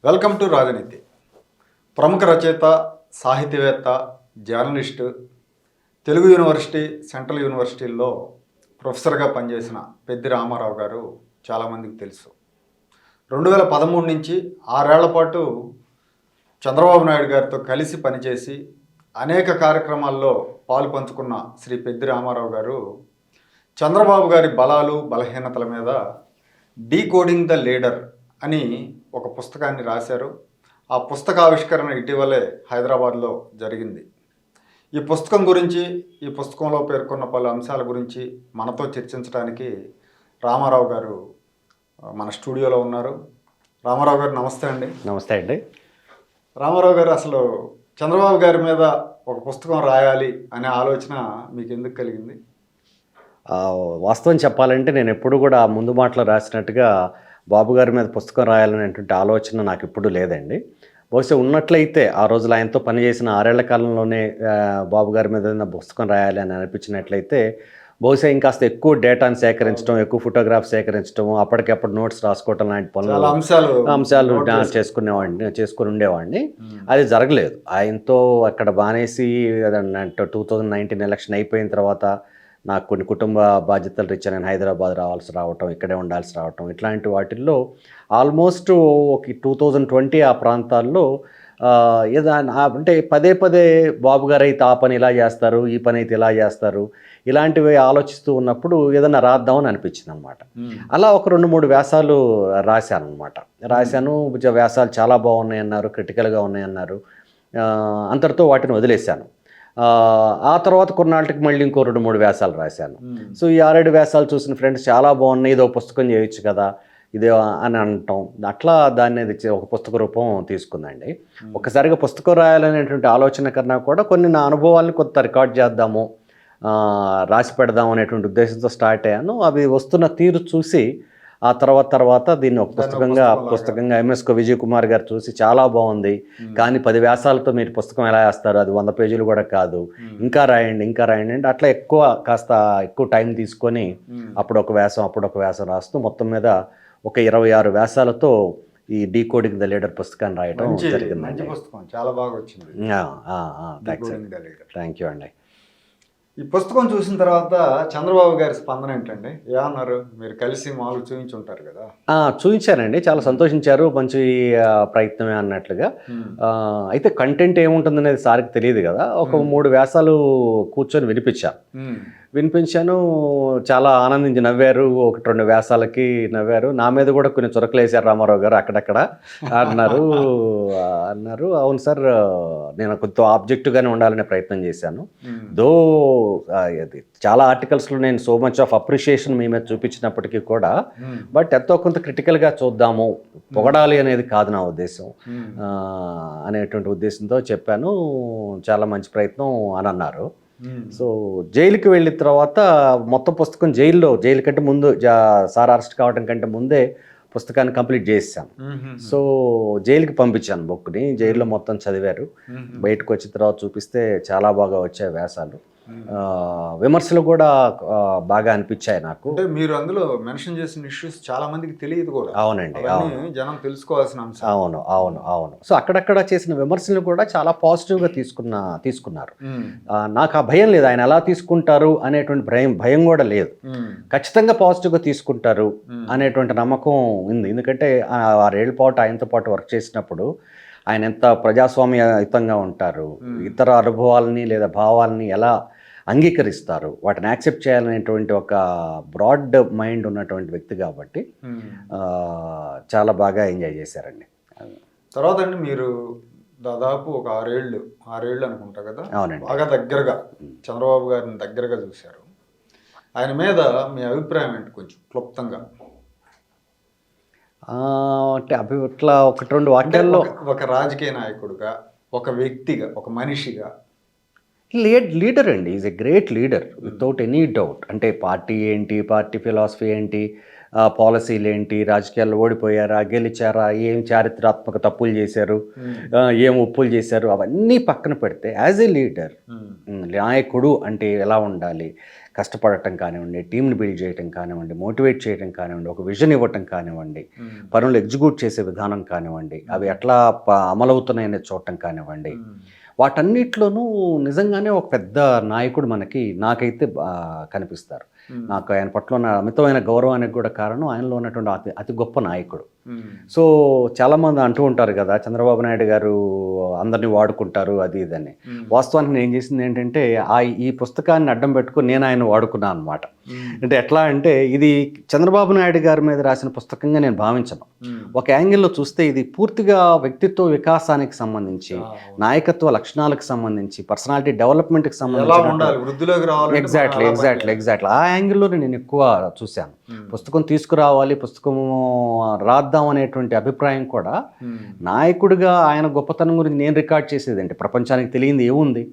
Welcome to రాజనీతి. ప్రముఖ రచయిత, సాహితీవేత్త, జర్నలిస్టు, తెలుగు యూనివర్సిటీ, సెంట్రల్ యూనివర్సిటీల్లో ప్రొఫెసర్గా పనిచేసిన పెద్ది రామారావు గారు చాలామందికి తెలుసు. 2013 నుంచి 6 ఏళ్ల పాటు చంద్రబాబు నాయుడు గారితో కలిసి పనిచేసి అనేక కార్యక్రమాల్లో పాలు పంచుకున్న శ్రీ పెద్ది రామారావు గారు చంద్రబాబు గారి బలాలు బలహీనతల మీద డీకోడింగ్ ద లీడర్ అని ఒక పుస్తకాన్ని రాశారు. ఆ పుస్తక ఆవిష్కరణ ఇటీవలే హైదరాబాద్లో జరిగింది. ఈ పుస్తకం గురించి, ఈ పుస్తకంలో పేర్కొన్న పలు అంశాల గురించి మనతో చర్చించడానికి రామారావు గారు మన స్టూడియోలో ఉన్నారు. రామారావు గారు నమస్తే అండి. నమస్తే అండి. రామారావు గారు, అసలు చంద్రబాబు గారి మీద ఒక పుస్తకం రాయాలి అనే ఆలోచన మీకు ఎందుకు కలిగింది? వాస్తవం చెప్పాలంటే నేను ఎప్పుడు కూడా ముందు మాటలో రాసినట్టుగా బాబు గారి మీద పుస్తకం రాయాలనేటువంటి ఆలోచన నాకు ఇప్పుడు లేదండి. బహుశా ఉన్నట్లయితే ఆ రోజులు ఆయనతో పనిచేసిన 6 ఏళ్ల కాలంలోనే బాబు గారి మీద పుస్తకం రాయాలి అని అనిపించినట్లయితే బహుశా ఇంకాస్త ఎక్కువ డేటాను సేకరించడం, ఎక్కువ ఫోటోగ్రాఫ్ సేకరించడం, అప్పటికప్పుడు నోట్స్ రాసుకోవటం లాంటి పనులు అంశాలు చేసుకుని ఉండేవాడిని. అది జరగలేదు. ఆయనతో అక్కడ బానేసి 2019 ఎలక్షన్ అయిపోయిన తర్వాత నాకు కొన్ని కుటుంబ బాధ్యతలు రీత్యా నేను హైదరాబాద్ రావటం, ఇక్కడే ఉండాల్సి రావటం, ఇట్లాంటి వాటిల్లో ఆల్మోస్ట్ ఒక 2020 ఆ ప్రాంతాల్లో అంటే పదే పదే బాబు గారు అయితే ఆ పని ఇలా చేస్తారు, ఈ పని అయితే ఇలా చేస్తారు, ఇలాంటివి ఆలోచిస్తూ ఉన్నప్పుడు ఏదైనా రాద్దామని అనిపించింది అనమాట. అలా ఒక 2-3 వ్యాసాలు రాశాను. వ్యాసాలు చాలా బాగున్నాయి అన్నారు, క్రిటికల్గా ఉన్నాయన్నారు. అంతటితో వాటిని వదిలేశాను. ఆ తర్వాత కొన్నాళ్ళకి మళ్ళీ ఇంకో 2-3 వ్యాసాలు రాశాను. సో ఈ 6-7 వ్యాసాలు చూసిన ఫ్రెండ్స్ చాలా బాగున్నాయి, ఇదో పుస్తకం చేయొచ్చు కదా ఇదే అని అనటం, అట్లా దాన్ని ఒక పుస్తక రూపం తీసుకుందండి. ఒక్కసారిగా పుస్తకం రాయాలనేటువంటి ఆలోచన కన్నా కూడా కొన్ని నా అనుభవాలను కొంత రికార్డ్ చేద్దాము, రాసి పెడదాం అనేటువంటి ఉద్దేశంతో స్టార్ట్ అయ్యాను. అవి వస్తున్న తీరు చూసి ఆ తర్వాత దీన్ని ఒక పుస్తకంగా ఎంఎస్ విజయ్ కుమార్ గారు చూసి చాలా బాగుంది, కానీ 10 వ్యాసాలతో మీరు పుస్తకం ఎలా వేస్తారు, అది 100 పేజీలు కూడా కాదు, ఇంకా రాయండి అంటే అట్లా కాస్త ఎక్కువ టైం తీసుకొని అప్పుడు ఒక వ్యాసం రాస్తూ మొత్తం మీద ఒక 26 వ్యాసాలతో ఈ డీకోడింగ్ ద లీడర్ పుస్తకాన్ని రాయడం జరిగిందండి. చాలా బాగా వచ్చింది. థ్యాంక్ యూ అండి. ఈ పుస్తకం చూసిన తర్వాత చంద్రబాబు గారి స్పందన ఏంటండి? ఏమన్నారు? మీరు కలిసి మామూలు చూపించుంటారు కదా. చూపించారండి, చాలా సంతోషించారు, మంచి ప్రయత్నమే అన్నట్లుగా. అయితే కంటెంట్ ఏముంటుంది అనేది సార్కి తెలియదు కదా. ఒక 3 వ్యాసాలు కూర్చొని వినిపించాను. చాలా ఆనందించి నవ్వారు. 1-2 వ్యాసాలకి నవ్వారు. నా మీద కూడా కొన్ని చురకలు వేశారు రామారావు గారు, అక్కడక్కడ అన్నారు. అవును సార్, నేను కొంచెం ఆబ్జెక్టివ్గానే ఉండాలనే ప్రయత్నం చేశాను. అది చాలా ఆర్టికల్స్లో నేను సో మచ్ ఆఫ్ అప్రిషియేషన్ మీ మీద చూపించినప్పటికీ కూడా, బట్ ఎంతో కొంత క్రిటికల్గా చూద్దాము, పొగడాలి అనేది కాదు నా ఉద్దేశం అనేటువంటి ఉద్దేశంతో చెప్పాను. చాలా మంచి ప్రయత్నం అని అన్నారు. సో జైలుకి వెళ్ళిన తర్వాత మొత్తం పుస్తకం జైలు కంటే ముందు, సార్ అరెస్ట్ కావడం కంటే ముందే పుస్తకాన్ని కంప్లీట్ చేసాం. సో జైలుకి పంపించాను బుక్ని. జైల్లో మొత్తం చదివారు. బయటకు వచ్చిన తర్వాత చూపిస్తే చాలా బాగా వచ్చాయి వ్యాసాలు. విమర్శలు కూడా బాగా అనిపించాయి నాకు. అంటే మీరు అందులో మెన్షన్ చేసిన ఇష్యూస్ చాలా మందికి తెలియదు కూడా. అవునండి, జనం తెలుసుకోవాల్సిన అంశం. అవును. సో అక్కడక్కడ చేసిన విమర్శలు కూడా చాలా పాజిటివ్గా తీసుకున్నారు. నాకు ఆ భయం లేదు, ఆయన ఎలా తీసుకుంటారు అనేటువంటి భయం కూడా లేదు. ఖచ్చితంగా పాజిటివ్గా తీసుకుంటారు అనేటువంటి నమ్మకం ఉంది. ఎందుకంటే 6 ఏళ్ల పాటు ఆయనతో పాటు వర్క్ చేసినప్పుడు ఆయన ఎంత ప్రజాస్వామ్యయుతంగా ఉంటారు, ఇతర అనుభవాలని లేదా భావాలని ఎలా అంగీకరిస్తారు, వాటిని యాక్సెప్ట్ చేయాలనేటువంటి ఒక బ్రాడ్ మైండ్ ఉన్నటువంటి వ్యక్తి కాబట్టి చాలా బాగా ఎంజాయ్ చేశారండి. తర్వాత అండి, మీరు దాదాపు ఒక 6 ఏళ్ళు అనుకుంటా కదా. అవునండి. బాగా దగ్గరగా చంద్రబాబు గారిని దగ్గరగా చూశారు. ఆయన మీద మీ అభిప్రాయం ఏంటి కొంచెం క్లుప్తంగా? అంటే ఇట్లా 1-2 వాక్యాల్లో, ఒక రాజకీయ నాయకుడిగా, ఒక వ్యక్తిగా, ఒక మనిషిగా లీడర్ అండి. Is a great leader without any doubt. అంటే పార్టీ ఏంటి, పార్టీ ఫిలాసఫీ ఏంటి, పాలసీలు ఏంటి, రాజకీయాల్లో ఓడిపోయారా, గెలిచారా, ఏం చారిత్రాత్మక తప్పులు చేశారు, ఏం ఒప్పులు చేశారు, అవన్నీ పక్కన పెడితే యాజ్ ఏ లీడర్, నాయకుడు అంటే ఎలా ఉండాలి, కష్టపడటం కానివ్వండి, టీంని బిల్డ్ చేయటం కానివ్వండి, మోటివేట్ చేయటం కానివ్వండి, ఒక విజన్ ఇవ్వటం కానివ్వండి, పనులు ఎగ్జిక్యూట్ చేసే విధానం కానివ్వండి, అవి ఎట్లా అమలవుతున్నాయనేది చూడటం కానివ్వండి, వాటన్నిటిలోనూ నిజంగానే ఒక పెద్ద నాయకుడు నాకైతే కనిపిస్తారు. నాకు ఆయన పట్ల ఉన్న అమితమైన గౌరవానికి కూడా కారణం ఆయనలో ఉన్నటువంటి అతి గొప్ప నాయకుడు. సో చాలామంది అంటూ ఉంటారు కదా, చంద్రబాబు నాయుడు గారు అందరినీ వాడుకుంటారు అది ఇదని. వాస్తవానికి నేను చేసింది ఏంటంటే ఈ పుస్తకాన్ని అడ్డం పెట్టుకుని నేను ఆయన వాడుకున్నాను అనమాట. అంటే ఎట్లా అంటే ఇది చంద్రబాబు నాయుడు గారి మీద రాసిన పుస్తకంగా నేను భావించను. ఒక యాంగిల్లో చూస్తే ఇది పూర్తిగా వ్యక్తిత్వ వికాసానికి సంబంధించి, నాయకత్వ లక్షణాలకు సంబంధించి, పర్సనాలిటీ డెవలప్మెంట్కి సంబంధించి ఎగ్జాక్ట్లీ ఆ యాంగిల్లో నేను ఎక్కువ చూశాను. పుస్తకం తీసుకురావాలి, పుస్తకం రాద్దాం అనేటువంటి అభిప్రాయం కూడా నాయకుడిగా ఆయన గొప్పతనం గురించి నేను రికార్డ్ చేసేదండి. ప్రపంచానికి తెలియంది ఏముంది,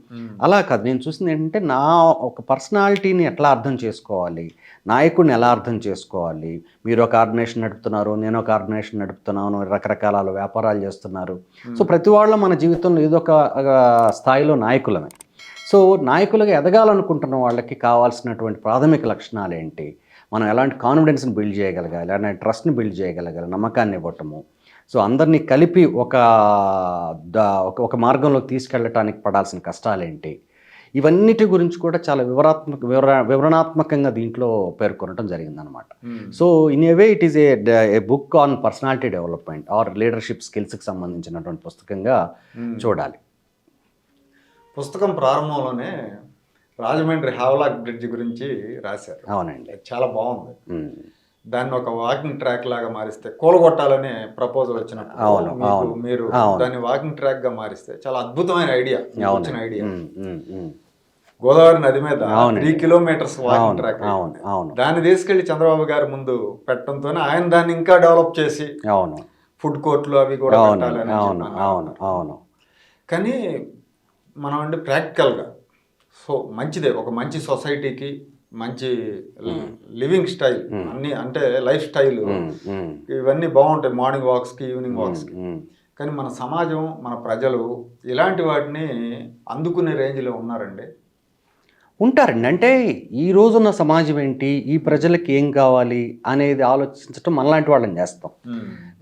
అలా కాదు. నేను చూసింది ఏంటంటే నా ఒక పర్సనాలిటీని ఎట్లా అర్థం చేసుకోవాలి, నాయకుడిని ఎలా అర్థం చేసుకోవాలి. మీరు ఒక ఆర్గనైజేషన్ నడుపుతున్నారు, నేను ఒక ఆర్గనైజేషన్ నడుపుతున్నాను, రకరకాల వ్యాపారాలు చేస్తున్నారు. సో ప్రతి వాళ్ళ మన జీవితంలో ఏదో ఒక స్థాయిలో నాయకులమే. సో నాయకులుగా ఎదగాలనుకుంటున్న వాళ్ళకి కావాల్సినటువంటి ప్రాథమిక లక్షణాలు ఏంటి, మనం ఎలాంటి కాన్ఫిడెన్స్ని బిల్డ్ చేయగలగాలి, ఎలాంటి ట్రస్ట్ని బిల్డ్ చేయగలగాలి, నమ్మకాన్ని ఇవ్వటము, సో అందరినీ కలిపి ఒక మార్గంలోకి తీసుకెళ్ళటానికి పడాల్సిన కష్టాలేంటి, ఇవన్నిటి గురించి కూడా చాలా వివరణాత్మకంగా దీంట్లో పేర్కొనడం జరిగిందనమాట. So in a way it is a book on personality development or leadership స్కిల్స్కి సంబంధించినటువంటి పుస్తకంగా చూడాలి. పుస్తకం ప్రారంభంలోనే రాజమండ్రి హావలాక్ బ్రిడ్జ్ గురించి రాశారు. అవునండి, చాలా బాగుంది. దాన్ని ఒక వాకింగ్ ట్రాక్ లాగా మారిస్తే, కూలగొట్టాలనే ప్రపోజల్ వచ్చినప్పుడు మీరు దాన్ని వాకింగ్ ట్రాక్ గా మారిస్తే చాలా అద్భుతమైన ఐడియా వచ్చిన ఐడియా. గోదావరి నది మీద 3 కిలోమీటర్స్ వాకింగ్ ట్రాక్, దాన్ని తీసుకెళ్లి చంద్రబాబు గారి ముందు పెట్టడంతోనే ఆయన దాన్ని ఇంకా డెవలప్ చేసి ఫుడ్ కోర్టులు అవి కూడా పెట్టాలని. కానీ మనం అంటే ప్రాక్టికల్గా సో మంచిదే, ఒక మంచి సొసైటీకి మంచి లివింగ్ స్టైల్ అన్ని అంటే లైఫ్ స్టైల్ ఇవన్నీ బాగుంటాయి, మార్నింగ్ వాక్స్కి ఈవినింగ్ వాక్స్కి. కానీ మన సమాజం, మన ప్రజలు ఇలాంటి వాటిని అందుకునే రేంజ్లో ఉన్నారండి. ఉంటారండి. అంటే ఈ రోజున్న సమాజం ఏంటి, ఈ ప్రజలకి ఏం కావాలి అనేది ఆలోచించడం మనలాంటి వాళ్ళని చేస్తాం.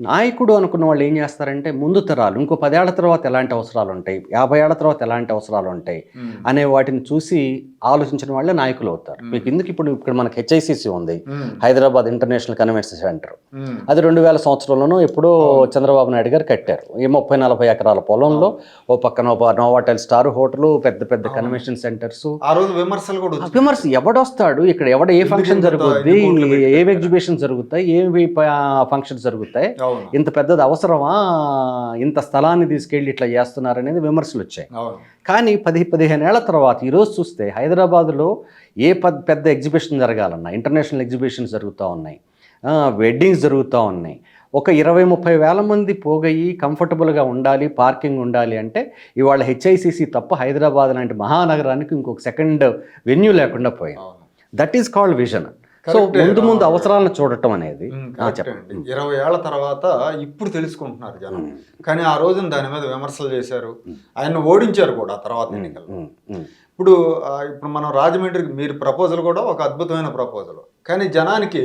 నాయకుడు అనుకున్న వాళ్ళు ఏం చేస్తారంటే ముందు తరాలు ఇంకో 10 ఏళ్ల తర్వాత ఎలాంటి అవసరాలు ఉంటాయి, 50 ఏళ్ల తర్వాత ఎలాంటి అవసరాలు ఉంటాయి అనే వాటిని చూసి ఆలోచించిన వాళ్ళే నాయకులు అవుతారు. మీకు ఎందుకు ఇక్కడ మనకి HICC ఉంది, హైదరాబాద్ ఇంటర్నేషనల్ కన్వెన్షన్ సెంటర్. అది 2000 సంవత్సరంలోనూ ఎప్పుడో చంద్రబాబు నాయుడు గారు కట్టారు. ఈ 30-40 ఎకరాల పొలంలో ఓ పక్కన నోవాటెల్ స్టార్ హోటల్, పెద్ద పెద్ద కన్వెన్షన్ సెంటర్స్. విమర్శ ఎవడొస్తాడు ఇక్కడ, ఏ ఫంక్షన్ జరుగుద్ది, ఏ ఎగ్జిబిషన్ జరుగుతాయి, ఏవి ఫంక్షన్ జరుగుతాయి, ఇంత పెద్దది అవసరమా, ఇంత స్థలాన్ని తీసుకెళ్ళి ఇట్లా చేస్తున్నారు అనేది విమర్శలు వచ్చాయి. కానీ 10-15 ఏళ్ల తర్వాత ఈరోజు చూస్తే హైదరాబాద్లో ఏ పెద్ద ఎగ్జిబిషన్ జరగాలన్నా ఇంటర్నేషనల్ ఎగ్జిబిషన్స్ జరుగుతూ ఉన్నాయి, వెడ్డింగ్స్ జరుగుతూ ఉన్నాయి. ఒక 20-30 వేల మంది పోగయి కంఫర్టబుల్గా ఉండాలి, పార్కింగ్ ఉండాలి అంటే ఇవాళ HICC తప్ప హైదరాబాద్ లాంటి మహానగరానికి ఇంకొక సెకండ్ వెన్యూ లేకుండా పోయింది. That is called vision. So ముందు అవసరాలను చూడటం అనేది 20 ఏళ్ల తర్వాత ఇప్పుడు తెలుసుకుంటున్నారు జనం. కానీ ఆ రోజున దాని మీద విమర్శలు చేశారు, ఆయన ఓడించారు కూడా తర్వాత ఎన్నికల్లో. ఇప్పుడు మనం రాజమండ్రికి మీరు ప్రపోజల్ కూడా ఒక అద్భుతమైన ప్రపోజల్. కానీ జనానికి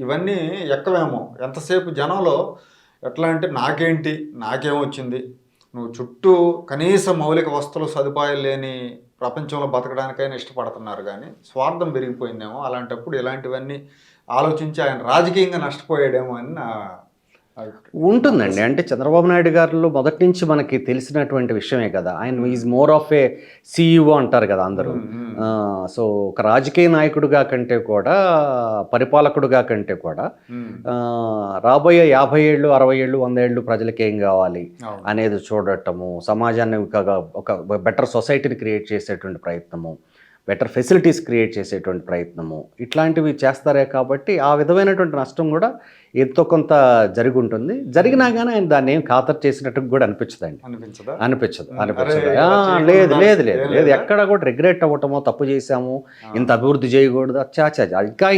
ఇవన్నీ ఎక్కవేమో, ఎంతసేపు జనంలో ఎట్లా అంటే నాకేంటి, నాకేమొచ్చింది, నువ్వు చుట్టూ కనీస మౌలిక వస్తువులు సదుపాయాలు లేని ప్రపంచంలో బతకడానికైనా ఇష్టపడుతున్నారు. కానీ స్వార్థం పెరిగిపోయిందేమో, అలాంటప్పుడు ఇలాంటివన్నీ ఆలోచించి ఆయన రాజకీయంగా నష్టపోయాడేమో అని నా ఉంటుందండి. అంటే చంద్రబాబు నాయుడు గారిలో మొదటి నుంచి మనకి తెలిసినటువంటి విషయమే కదా, ఆయన is more of A CEO అంటారు కదా అందరూ. సో ఒక రాజకీయ నాయకుడిగా కంటే కూడా, పరిపాలకుడుగా కంటే కూడా రాబోయే 50 ఏళ్ళు, 60 ఏళ్ళు, 100 ఏళ్ళు ప్రజలకి ఏం కావాలి అనేది చూడటము, సమాజాన్ని ఒక బెటర్ సొసైటీని క్రియేట్ చేసేటువంటి ప్రయత్నము, బెటర్ ఫెసిలిటీస్ క్రియేట్ చేసేటువంటి ప్రయత్నము, ఇట్లాంటివి చేస్తారే. కాబట్టి ఆ విధమైనటువంటి నష్టం కూడా ఎంతో కొంత జరిగి ఉంటుంది. జరిగినా కానీ ఆయన దాన్ని ఏం ఖాతరు చేసినట్టు కూడా అనిపించదు. లేదు ఎక్కడ కూడా రిగ్రెట్ అవ్వటమో, తప్పు చేశాము, ఇంత అభివృద్ధి చేయకూడదు,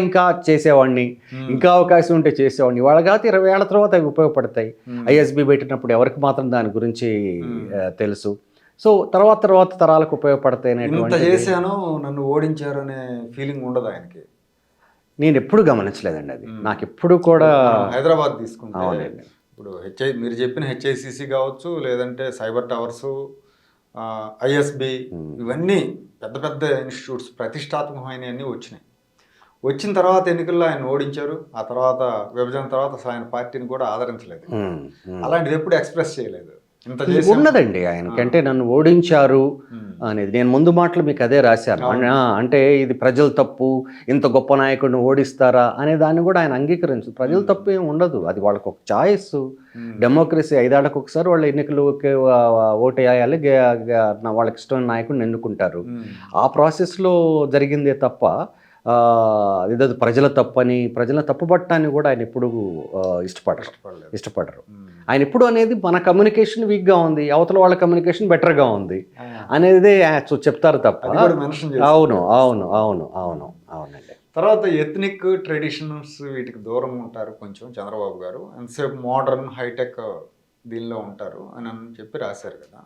ఇంకా చేసేవాడిని, ఇంకా అవకాశం ఉంటే చేసేవాడిని. ఇవాళ కాదు 20 ఏళ్ల తర్వాత అవి ఉపయోగపడతాయి. ISB పెట్టినప్పుడు ఎవరికి మాత్రం దాని గురించి తెలుసు. సో తర్వాత తరాలకు ఉపయోగపడతాయి ఇంత అనేటువంటి చేశాను నన్ను ఓడించారు అనే ఫీలింగ్ ఉండదు ఆయనకి. నేను ఎప్పుడు గమనించలేదండి అది. నాకు ఎప్పుడు కూడా మనం హైదరాబాద్ తీసుకుంటే అవునండి. ఇప్పుడు మీరు చెప్పిన హెచ్ఐసిసి కావచ్చు, లేదంటే సైబర్ టవర్స్, ఐఎస్బి, ఇవన్నీ పెద్ద పెద్ద ఇన్స్టిట్యూట్స్ ప్రతిష్టాత్మకమైనవన్నీ వచ్చినాయి. వచ్చిన తర్వాత ఎన్నికల్లో ఆయన ఓడించారు. ఆ తర్వాత విభజన తర్వాత అసలు ఆయన పార్టీని కూడా ఆదరించలేదు. అలాంటిది ఎప్పుడు ఎక్స్ప్రెస్ చేయలేదు. ఇంత చేసి ఉన్నదండి ఆయనకంటే నన్ను ఓడించారు అనేది. నేను ముందు మాటలు మీకు అదే రాశాను. అంటే ఇది ప్రజల తప్పు, ఇంత గొప్ప నాయకుడిని ఓడిస్తారా అనే దాన్ని కూడా ఆయన అంగీకరించదు. ప్రజల తప్పు ఏమి ఉండదు, అది వాళ్ళకి ఒక చాయిస్. డెమోక్రసీ 5 ఏళ్లకు ఒకసారి వాళ్ళ ఎన్నికలకి ఓటు వేయాలి, వాళ్ళకి ఇష్టమైన నాయకుడిని ఎన్నుకుంటారు. ఆ ప్రాసెస్లో జరిగిందే తప్ప ఇదో ప్రజల తప్పని, ప్రజల తప్పుపట్టడాన్ని కూడా ఆయన ఎప్పుడు ఇష్టపడరు. ఆయన ఎప్పుడు అనేది మన కమ్యూనికేషన్ వీక్గా ఉంది, అవతల వాళ్ళ కమ్యూనికేషన్ బెటర్గా ఉంది అనేది చెప్తారు తప్ప. అవునండి. తర్వాత ఎథ్నిక్ ట్రెడిషన్స్ వీటికి దూరం ఉంటారు కొంచెం చంద్రబాబు గారు. ఎంతసేపు మోడర్న్ హైటెక్ దీనిలో ఉంటారు అని చెప్పి రాశారు కదా.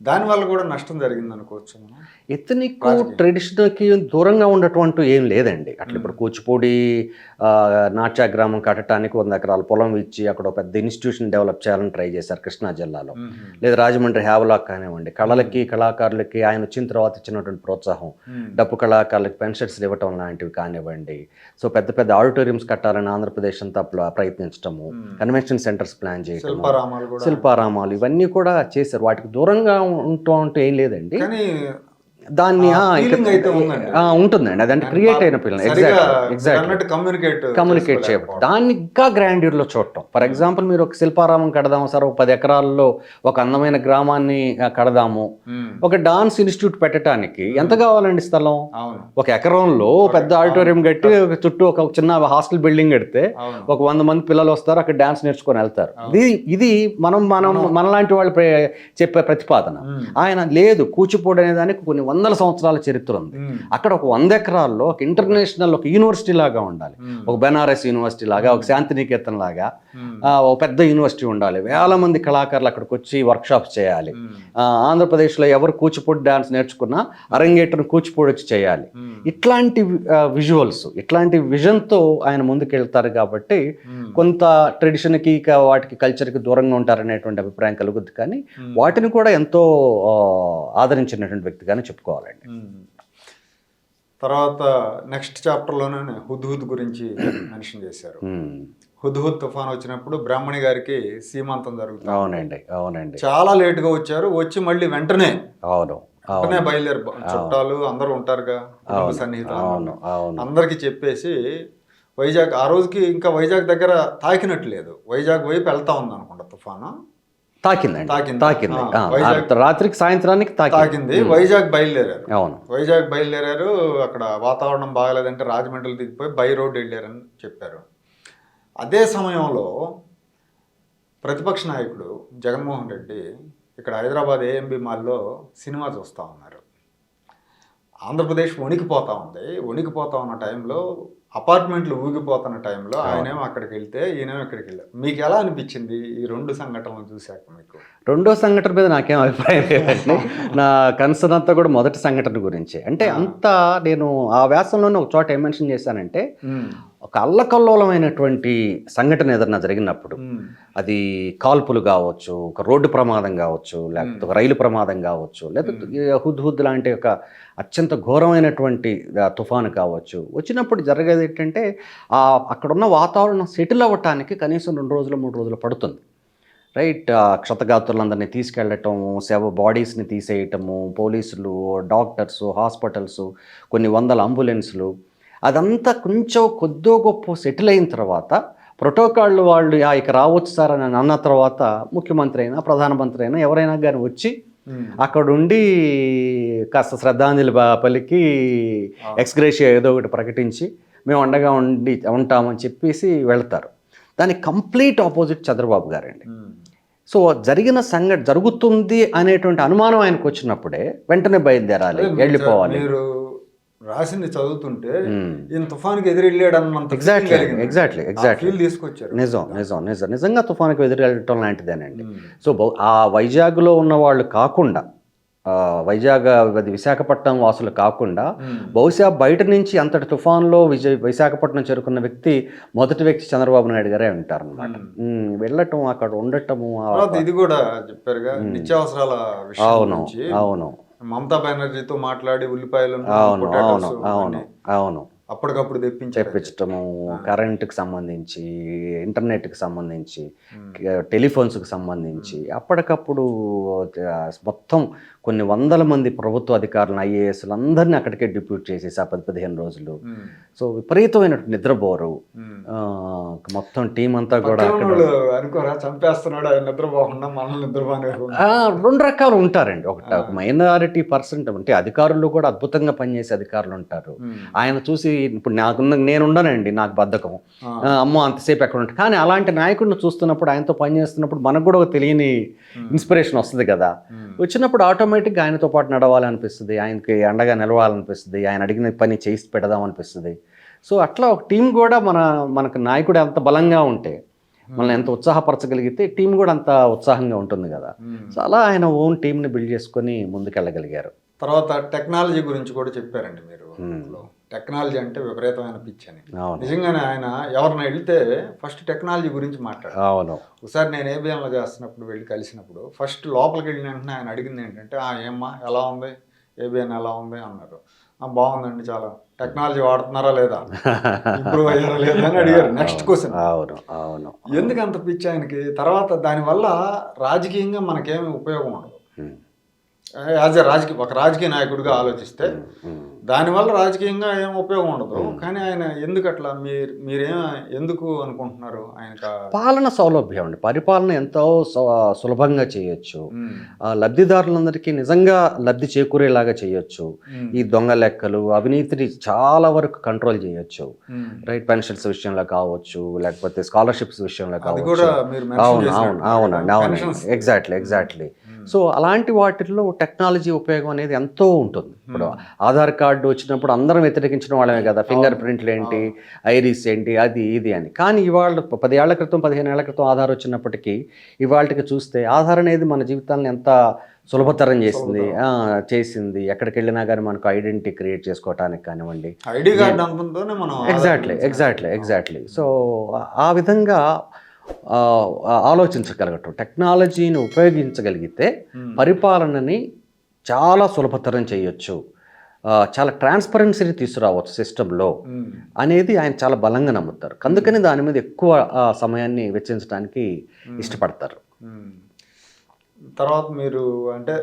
దానివల్ల కూడా నష్టం జరిగింది అనుకోవచ్చు మనం. ఎథనిక్ ట్రెడిషనల్కి దూరంగా ఉండటం ఏం లేదండి. అట్లా ఇప్పుడు కూచిపూడి నాట్యాగ్రామం కట్టడానికి 100 ఎకరాల పొలం ఇచ్చి అక్కడ ఒక పెద్ద ఇన్స్టిట్యూషన్ డెవలప్ చేయాలని ట్రై చేశారు కృష్ణా జిల్లాలో. లేదా రాజమండ్రి హ్యావలాక్ కానివ్వండి, కళాకారులకి ఆయన వచ్చిన తర్వాత ఇచ్చినటువంటి ప్రోత్సాహం, డప్పు కళాకారులకి పెన్షన్స్ ఇవ్వటం లాంటివి కానివ్వండి. సో పెద్ద పెద్ద ఆడిటోరియంస్ కట్టాలని ఆంధ్రప్రదేశ్ అంతా ప్రయత్నించడము, కన్వెన్షన్ సెంటర్స్ ప్లాన్ చేయటము, శిల్పారామాలు ఇవన్నీ కూడా చేశారు. వాటికి దూరంగా ఉంటూ ఏం లేదండి. దాన్ని ఉంటుందండి, అదంటే క్రియేట్ అయిన పిల్లలు ఎగ్జాక్ట్ కమ్యూనికేట్ చేయడం, దాన్ని ఇంకా గ్రాండ్యూర్లో చూడటం. ఫర్ ఎగ్జాంపుల్ మీరు ఒక శిల్పారామం కడదాము సార్, ఒక 10 ఎకరాల్లో ఒక అందమైన గ్రామాన్ని కడదాము, ఒక డాన్స్ ఇన్స్టిట్యూట్ పెట్టడానికి ఎంత కావాలండి స్థలం? 1 ఎకరంలో పెద్ద ఆడిటోరియం కట్టి చుట్టూ ఒక చిన్న హాస్టల్ బిల్డింగ్ కడితే ఒక 100 మంది పిల్లలు వస్తారు, అక్కడ డాన్స్ నేర్చుకొని వెళ్తారు. ఇది మనలాంటి వాళ్ళు చెప్పే ప్రతిపాదన. ఆయన లేదు, కూచిపూడి అనే దానికి కొన్ని 100 సంవత్సరాల చరిత్ర ఉంది. అక్కడ ఒక 100 ఎకరాల్లో ఒక ఇంటర్నేషనల్ ఒక యూనివర్సిటీ లాగా ఉండాలి, ఒక బెనారస్ యూనివర్సిటీ లాగా, ఒక శాంతినికేతన్ లాగా ఒక పెద్ద యూనివర్సిటీ ఉండాలి. 1000 మంది కళాకారులు అక్కడికి వచ్చి వర్క్షాప్స్ చేయాలి. ఆంధ్రప్రదేశ్లో ఎవరు కూచిపూడి డాన్స్ నేర్చుకున్నా అరంగేట్రం కూచిపూడి వచ్చి చేయాలి. ఇట్లాంటి విజువల్స్, ఇట్లాంటి విజన్తో ఆయన ముందుకెళ్తారు. కాబట్టి కొంత ట్రెడిషన్కి వాటికి కల్చర్కి దూరంగా ఉంటారనేటువంటి అభిప్రాయం కలుగుద్ది. కానీ వాటిని కూడా ఎంతో ఆదరించినటువంటి వ్యక్తిగానే చెప్పుకోవాలండి. తర్వాత నెక్స్ట్ చాప్టర్లోనే హుద్హుద్ గురించి మెన్షన్ చేశారు. హుద్హుద్ తుఫాన్ వచ్చినప్పుడు బ్రాహ్మణి గారికి సీమంతం జరుగుతుంది. అవునండి. చాలా లేటుగా వచ్చారు. వచ్చి మళ్ళీ వెంటనే బయలుదేరు, చుట్టాలు అందరూ ఉంటారుగా, సన్నిహితులు అందరికి చెప్పేసి వైజాగ్, ఆ రోజుకి ఇంకా వైజాగ్ దగ్గర తాకినట్టు లేదు, వైజాగ్ వైపు వెళ్తా ఉంది అనుకుంటా తుఫాను. తాకింది రాత్రికి సాయంత్రానికి తాకింది. వైజాగ్ బయలుదేరారు. అక్కడ వాతావరణం బాగలేదంటే రాజమండ్రిలో దిగిపోయి బై రోడ్ వెళ్ళారని చెప్పారు. అదే సమయంలో ప్రతిపక్ష నాయకుడు జగన్మోహన్ రెడ్డి ఇక్కడ హైదరాబాద్ ఏఎంబి మాల్లో సినిమా చూస్తూ ఉన్నారు. ఆంధ్రప్రదేశ్ వణికిపోతా ఉన్న టైంలో, అపార్ట్మెంట్లు ఊగిపోతున్న టైంలో ఆయనేమో అక్కడికి వెళ్తే ఈయనేమో ఇక్కడికి వెళ్ళారు. మీకు ఎలా అనిపించింది ఈ 2 సంఘటనలు చూశాక? మీకు రెండో సంఘటన మీద నాకేం అభిప్రాయం లేదండి. నా కన్సర్న్ అంతా కూడా మొదటి సంఘటన గురించి. అంటే అంతా నేను ఆ వ్యాసంలోనే ఒక చోట ఏం మెన్షన్ చేశానంటే, ఒక అల్లకల్లోలమైనటువంటి సంఘటన ఏదన్నా జరిగినప్పుడు, అది కాల్పులు కావచ్చు, ఒక రోడ్డు ప్రమాదం కావచ్చు, లేకపోతే ఒక రైలు ప్రమాదం కావచ్చు, లేకపోతే హుద్హుద్ లాంటి ఒక అత్యంత ఘోరమైనటువంటి తుఫాను కావచ్చు, వచ్చినప్పుడు జరిగేది ఏంటంటే అక్కడున్న వాతావరణం సెటిల్ అవ్వటానికి కనీసం 2 రోజులు 3 రోజులు పడుతుంది. రైట్. క్షతగాత్రులందరినీ తీసుకెళ్ళటము, బాడీస్ని తీసేయటము, పోలీసులు, డాక్టర్స్, హాస్పిటల్స్, కొన్ని 100 అంబులెన్సులు, అదంతా కొంచెం కొద్దో గొప్ప సెటిల్ అయిన తర్వాత ప్రోటోకాల్ వాళ్ళు ఇక రావచ్చు సార్ అని అన్న తర్వాత ముఖ్యమంత్రి అయినా ప్రధానమంత్రి అయినా ఎవరైనా కానీ వచ్చి అక్కడుండి కాస్త శ్రద్ధాంజలి పలికి ఎక్స్గ్రేషియా ఏదో ఒకటి ప్రకటించి మేము అండగా ఉంటామని చెప్పేసి వెళ్తారు. దానికి కంప్లీట్ ఆపోజిట్ చంద్రబాబు గారండి. సో జరిగిన సంఘటన జరుగుతుంది అనేటువంటి అనుమానం ఆయనకు వచ్చినప్పుడే వెంటనే బయలుదేరాలి, వెళ్ళిపోవాలి. రాసింది చదువుతుంటే ఈయన తుఫానికి ఎదురెళ్ళాడు అన్నంత ఎగ్జాక్ట్లీ తీసుకొచ్చారు. నిజంగా తుఫానికి ఎదురెళ్ళటం లాంటిదేనండి. సో ఆ వైజాగ్లో ఉన్న వాళ్ళు కాకుండా వైజాగ్ అది విశాఖపట్నం వాసులు కాకుండా బహుశా బయట నుంచి అంతటి తుఫాన్లో విశాఖపట్నం చేరుకున్న వ్యక్తి మొదటి వ్యక్తి చంద్రబాబు నాయుడు గారే ఉంటారు అనమాట. వెళ్ళటం అక్కడ ఉండటము తర్వాత ఇది కూడా చెప్పారుగా నిత్యావసరాల విషయం అవును గురించి అవును మమతా బెనర్జీతో మాట్లాడి ఉల్లిపాయలు అవును అవును అవును అవును అప్పటికప్పుడు తెప్పించటము, కరెంటుకి సంబంధించి, ఇంటర్నెట్కి సంబంధించి, టెలిఫోన్స్కి సంబంధించి అప్పటికప్పుడు మొత్తం కొన్ని వందల మంది ప్రభుత్వ అధికారులను, ఐఏఎస్లు అందరినీ అక్కడికే డిప్యూట్ చేసేసి ఆ 10-15 రోజులు. సో విపరీతమైన నిద్రపోరు, మొత్తం టీం అంతా కూడా అనుకోరా చంపేస్తున్నాడు ఆయన నిద్రపోకుండా మనల్ని నిద్రపోనే. 2 రకాలు ఉంటారండి. ఒక మైనారిటీ పర్సెంట్ అంటే అధికారులు కూడా అద్భుతంగా పనిచేసే అధికారులు ఉంటారు. ఆయన చూసి ఇప్పుడు నేను ఉండనండి, నాకు బద్ధకం, అమ్మో అంతసేపు ఎక్కడ ఉంటాను, కానీ అలాంటి నాయకుడిని చూస్తున్నప్పుడు ఆయనతో పనిచేస్తున్నప్పుడు మనకు కూడా ఒక తెలియని ఇన్స్పిరేషన్ వస్తుంది కదా. వచ్చినప్పుడు ఆటోమేటిక్గా ఆయనతో పాటు నడవాలనిపిస్తుంది, ఆయనకి అండగా నిలవాలనిపిస్తుంది, ఆయన అడిగిన పని చేసి పెడదాం అనిపిస్తుంది. సో అట్లా ఒక టీం కూడా మనకు నాయకుడు ఎంత బలంగా ఉంటే, మనల్ని ఎంత ఉత్సాహపరచగలిగితే టీం కూడా అంత ఉత్సాహంగా ఉంటుంది కదా. సో అలా ఆయన ఓన్ టీంని బిల్డ్ చేసుకొని ముందుకెళ్ళగలిగారు. తర్వాత టెక్నాలజీ గురించి కూడా చెప్పారండి మీరు. టెక్నాలజీ అంటే విపరీతమైన పిచ్చి అని. నిజంగానే ఆయన ఎవరిని వెళ్తే ఫస్ట్ టెక్నాలజీ గురించి మాట్లాడారు. అవును. ఒకసారి నేను ఏబిఎన్లో చేస్తున్నప్పుడు వెళ్ళి కలిసినప్పుడు ఫస్ట్ లోపలికి వెళ్ళిన వెంటనే ఆయన అడిగింది ఏంటంటే, ఏమ్మా ఎలా ఉంది, ఏబిఎన్ ఎలా ఉంది అన్నారు. బాగుందండి, చాలా టెక్నాలజీ వాడుతున్నారా లేదా, ఇంప్రూవ్ అయ్యారా లేదా అని అడిగారు. Next question. అవును అవును. ఎందుకు అంత పిచ్చి ఆయనకి? తర్వాత దానివల్ల రాజకీయంగా మనకేమి ఉపయోగం ఉండదు. యాజ్ ఎ ఒక రాజకీయ నాయకుడిగా ఆలోచిస్తే దానివల్ల రాజకీయంగా ఏం ఉపయోగం ఉండదు. కానీ ఆయన ఎందుకు అట్లా ఎందుకు అనుకుంటున్నారు? ఆయన పాలన సౌలభ్యం అండి, పరిపాలన ఎంతో సులభంగా చేయొచ్చు, లబ్ధిదారులందరికీ నిజంగా లబ్ధి చేకూరేలాగా చేయొచ్చు, ఈ దొంగ లెక్కలు అవినీతిని చాలా వరకు కంట్రోల్ చేయొచ్చు, రైట్, పెన్షన్స్ విషయంలో కావచ్చు, లేకపోతే స్కాలర్షిప్స్ విషయంలో కావచ్చు. అవును అవును అవునండి అవునండి, ఎగ్జాక్ట్లీ. సో అలాంటి వాటిల్లో టెక్నాలజీ ఉపయోగం అనేది ఎంతో ఉంటుంది. ఇప్పుడు ఆధార్ కార్డు వచ్చినప్పుడు అందరం వ్యతిరేకించిన వాళ్ళమే కదా, ఫింగర్ ప్రింట్లు ఏంటి, ఐరిస్ ఏంటి, అది ఇది అని. కానీ ఇవాళ 10 ఏళ్ల క్రితం 15 ఏళ్ల క్రితం ఆధార్ వచ్చినప్పటికీ ఇవాళకి చూస్తే ఆధార్ అనేది మన జీవితాలను ఎంత సులభతరం చేసింది. ఎక్కడికి వెళ్ళినా కానీ మనకు ఐడెంటిటీ క్రియేట్ చేసుకోవటానికి కానివ్వండి, ఎగ్జాక్ట్లీ. సో ఆ విధంగా ఆలోచించగలగటం, టెక్నాలజీని ఉపయోగించగలిగితే పరిపాలనని చాలా సులభతరం చేయొచ్చు, చాలా ట్రాన్స్పరెన్సీని తీసుకురావచ్చు సిస్టంలో అనేది ఆయన చాలా బలంగా నమ్ముతారు. అందుకని దాని మీద ఎక్కువ సమయాన్ని వెచ్చించడానికి ఇష్టపడతారు. తర్వాత మీరు అంటే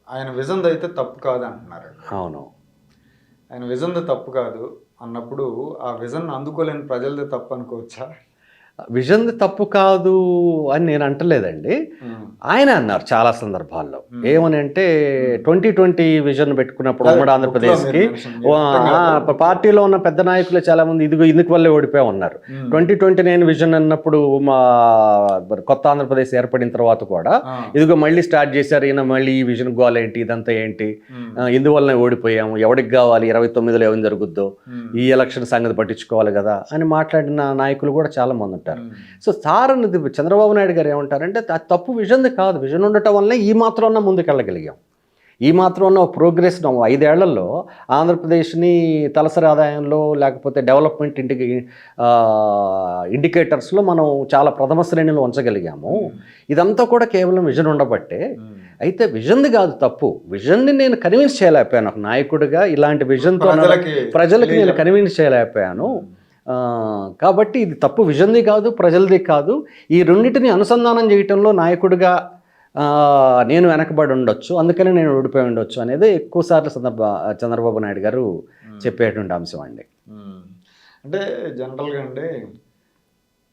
ఆయన విజన్ అయితే తప్పు కాదు అంటున్నారు. అవును, ఆయన విజన్ తప్పు కాదు అన్నప్పుడు ఆ విజన్ అందుకోలేని ప్రజలదే తప్పు అనుకోవచ్చా? విజన్ తప్పు కాదు అని నేను అంటలేదండి, ఆయన అన్నారు చాలా సందర్భాల్లో. ఏమని అంటే 2020 విజన్ పెట్టుకున్నప్పుడు ఉమ్మడి ఆంధ్రప్రదేశ్కి పార్టీలో ఉన్న పెద్ద నాయకులు చాలా మంది ఇందుకు వల్లే ఓడిపోయి ఉన్నారు. 2029 విజన్ అన్నప్పుడు మా కొత్త ఆంధ్రప్రదేశ్ ఏర్పడిన తర్వాత కూడా ఇదిగో మళ్ళీ స్టార్ట్ చేశారు, ఈయన మళ్ళీ ఈ విజన్ గోల్ ఏంటి, ఇదంతా ఏంటి, ఇందువల్లనే ఓడిపోయాము, ఎవరికి కావాలి, 29లో ఏం జరుగుద్దో, ఈ ఎలక్షన్ సంగతి పట్టించుకోవాలి కదా అని మాట్లాడిన నాయకులు కూడా చాలా మంది. సో సార్ అన్నది చంద్రబాబు నాయుడు గారు ఏమంటారంటే తప్పు విజన్ది కాదు, విజన్ ఉండటం వల్లనే ఈ మాత్రం ముందుకెళ్ళగలిగాం, ఈ మాత్రం ప్రోగ్రెస్ 5 ఏళ్లలో ఆంధ్రప్రదేశ్ని తలసరి ఆదాయంలో లేకపోతే డెవలప్మెంట్ ఇండికేటర్స్లో మనం చాలా ప్రథమ శ్రేణిలో ఉంచగలిగాము. ఇదంతా కూడా కేవలం విజన్ ఉండబట్టే. అయితే విజన్ది కాదు తప్పు, విజన్ని నేను కన్విన్స్ చేయలేకపోయాను. ఒక నాయకుడిగా ఇలాంటి విజన్తో ప్రజలకి నేను కన్విన్స్ చేయలేకపోయాను. కాబట్టి ఇది తప్పు విజన్ది కాదు, ప్రజలది కాదు. ఈ రెండింటిని అనుసంధానం చేయటంలో నాయకుడిగా నేను వెనకబడి ఉండొచ్చు, అందుకని నేను ఓడిపోయి ఉండొచ్చు అనేది ఎక్కువసార్లు చంద్రబాబు నాయుడు గారు చెప్పేటువంటి అంశం అండి. అంటే జనరల్గా అండి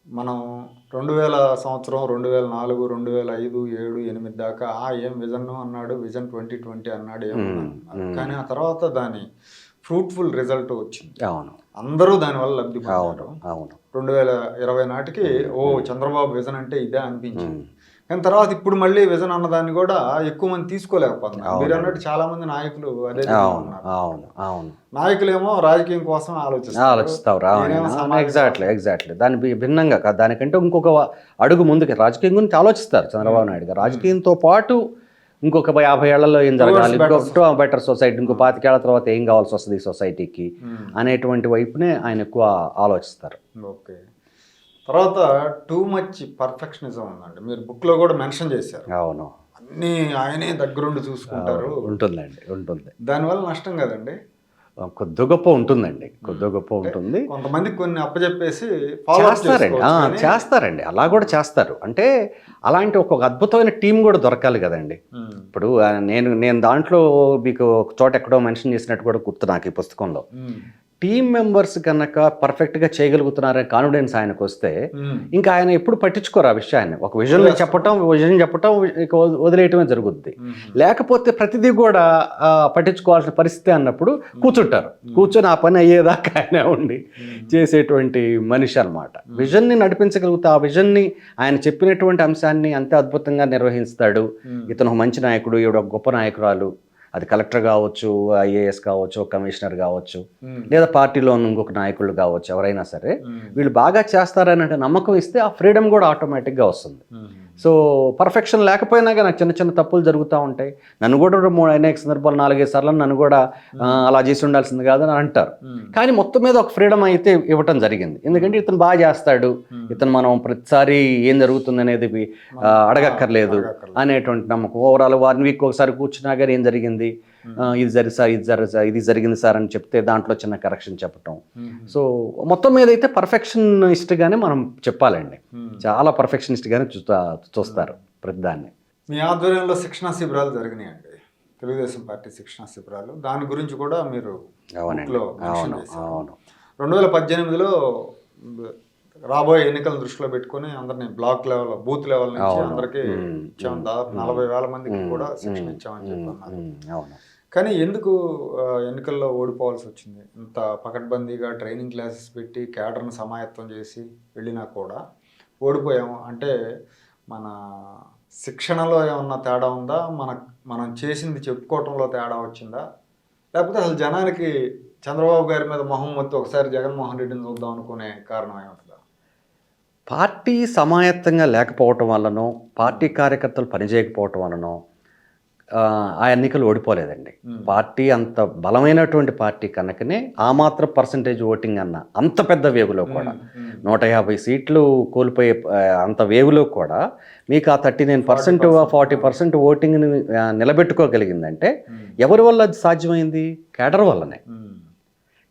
మనం 2000 సంవత్సరం 2004, 2005, 7, 8 దాకా ఏం విజన్ అన్నాడు, విజన్ 2020 అన్నాడు ఏమన్నాడు. కానీ ఆ తర్వాత దాని ఫ్రూట్ఫుల్ రిజల్ట్ వచ్చింది. అవును, అందరూ దానివల్ల లబ్ధి పొందారు. అవును, 2020 నాటికి చంద్రబాబు విజన్ అంటే ఇదే అనిపించింది. కానీ తర్వాత ఇప్పుడు మళ్ళీ విజన్ అన్నదాన్ని కూడా ఎక్కువ మంది తీసుకోలేకపోతున్నారు. మీరు అన్నట్టు చాలా మంది నాయకులు అదే ఉన్నారు. నాయకులేమో రాజకీయం కోసం ఆలోచిస్తారు. ఎగ్జాక్ట్లీ దాని భిన్నంగా కాదు, దానికంటే ఇంకొక అడుగు ముందుకి రాజకీయం గురించి ఆలోచిస్తారు చంద్రబాబు నాయుడు గారు. రాజకీయంతో పాటు ఇంకొక 50 ఏళ్లలో ఏం జరగాలి, better ఇంకో బెటర్ సొసైటీ, ఇంకో 25 ఏళ్ల తర్వాత ఏం కావాల్సి వస్తుంది ఈ సొసైటీకి అనేటువంటి వైపునే ఆయన ఎక్కువ ఆలోచిస్తారు. ఓకే. తర్వాత టూ మచ్ పర్ఫెక్షనిజం ఉందండి, మీరు బుక్లో కూడా మెన్షన్ చేశారు. అవును, అన్నీ ఆయనే దగ్గరుండి చూసుకుంటారు, ఉంటుందండి, ఉంటుంది. దానివల్ల నష్టం కదండి? కొద్ది గొప్ప ఉంటుందండి, కొద్ది గొప్ప ఉంటుంది. కొంతమంది కొన్ని అప్పచెప్పేసి చేస్తారండి, అలా కూడా చేస్తారు. అంటే అలాంటి ఒక అద్భుతమైన టీం కూడా దొరకాలి కదండి. ఇప్పుడు నేను దాంట్లో మీకు ఒక చోట ఎక్కడో మెన్షన్ చేసినట్టు కూడా గుర్తు నాకు ఈ పుస్తకంలో. టీం మెంబర్స్ కనుక పర్ఫెక్ట్గా చేయగలుగుతున్నారనే కాన్ఫిడెన్స్ ఆయనకు వస్తే ఇంకా ఆయన ఎప్పుడు పట్టించుకోరు ఆ విషయాన్ని. ఒక విజన్ చెప్పటం ఇక వదిలేయటమే జరుగుద్ది. లేకపోతే ప్రతిదీ కూడా పట్టించుకోవాల్సిన పరిస్థితి అన్నప్పుడు కూర్చొని ఆ పని అయ్యేదాకా ఆయన ఉండి చేసేటువంటి మనిషి అన్నమాట. విజన్ని నడిపించగలుగుతా, ఆ విజన్ని ఆయన చెప్పినటువంటి అంశాన్ని అంతే అద్భుతంగా నిర్వహిస్తాడు. ఇతను ఒక మంచి నాయకుడు, ఈవిడ ఒక గొప్ప నాయకురాలు, అది కలెక్టర్ కావచ్చు, ఐఏఎస్ కావచ్చు, కమిషనర్ కావచ్చు, లేదా పార్టీలో ఇంకొక నాయకులు కావచ్చు, ఎవరైనా సరే వీళ్ళు బాగా చేస్తారనే నమ్మకం ఇస్తే ఆ ఫ్రీడమ్ కూడా ఆటోమేటిక్గా వస్తుంది. సో పర్ఫెక్షన్ లేకపోయినా కానీ నాకు చిన్న చిన్న తప్పులు జరుగుతూ ఉంటాయి. నన్ను కూడా అనేక సందర్భాలు 4-5 సార్లు నన్ను కూడా అలా చేసి ఉండాల్సింది కాదని అంటారు. కానీ మొత్తం మీద ఒక ఫ్రీడమ్ అయితే ఇవ్వటం జరిగింది. ఎందుకంటే ఇతను బాగా చేస్తాడు, ఇతను మనం ప్రతిసారి ఏం జరుగుతుంది అనేది అడగక్కర్లేదు అనేటువంటి నమ్మకం. ఓవరాల్ 1 వీక్ ఒకసారి కూర్చున్నా కానీ ఏం జరిగింది, ఇది జరిగింది సార్ అని చెప్తే దాంట్లో చిన్న కరెక్షన్ చెప్పటం. సో మొత్తం మీద అయితే పర్ఫెక్షనిస్ట్గానే మనం చెప్పాలండి, చాలా పర్ఫెక్షనిస్ట్గానే చూస్తారు ప్రతిదాన్ని. మీ ఆధ్వర్యంలో శిక్షణా శిబిరాలు జరిగినాయండి, తెలుగుదేశం పార్టీ శిక్షణా శిబిరాలు, దాని గురించి కూడా మీరు 2018లో రాబోయే ఎన్నికలను దృష్టిలో పెట్టుకుని అందరినీ బ్లాక్ లెవెల్, బూత్ లెవెల్ నుంచి అందరికీ ఇచ్చాము, దాదాపు 40,000 మందికి కూడా శిక్షణ ఇచ్చామని చెప్పన్నారు. కానీ ఎందుకు ఎన్నికల్లో ఓడిపోవాల్సి వచ్చింది? ఇంత పకడ్బందీగా ట్రైనింగ్ క్లాసెస్ పెట్టి క్యాడర్ను సమాయత్తం చేసి వెళ్ళినా కూడా ఓడిపోయాము అంటే మన శిక్షణలో ఏమన్నా తేడా ఉందా, మనం చేసింది చెప్పుకోవటంలో తేడా వచ్చిందా, లేకపోతే అసలు జనానికి చంద్రబాబు గారి మీద మొహం మొత్తం ఒకసారి జగన్మోహన్ రెడ్డిని చూద్దాం అనుకునే కారణం ఏముంటుందా? పార్టీ సమాయత్తంగా లేకపోవటం వల్లనో, పార్టీ కార్యకర్తలు పనిచేయకపోవటం వల్లనో ఆ ఎన్నికలు ఓడిపోలేదండి. పార్టీ అంత బలమైనటువంటి పార్టీ కనుకనే ఆ మాత్రం పర్సంటేజ్ ఓటింగ్ అన్న అంత పెద్ద వేవ్లో కూడా 150 సీట్లు కోల్పోయే అంత వేవ్లో కూడా మీకు ఆ 39% 40% ఓటింగ్ని నిలబెట్టుకోగలిగిందంటే ఎవరి వల్ల అది సాధ్యమైంది? కేడర్ వల్లనే,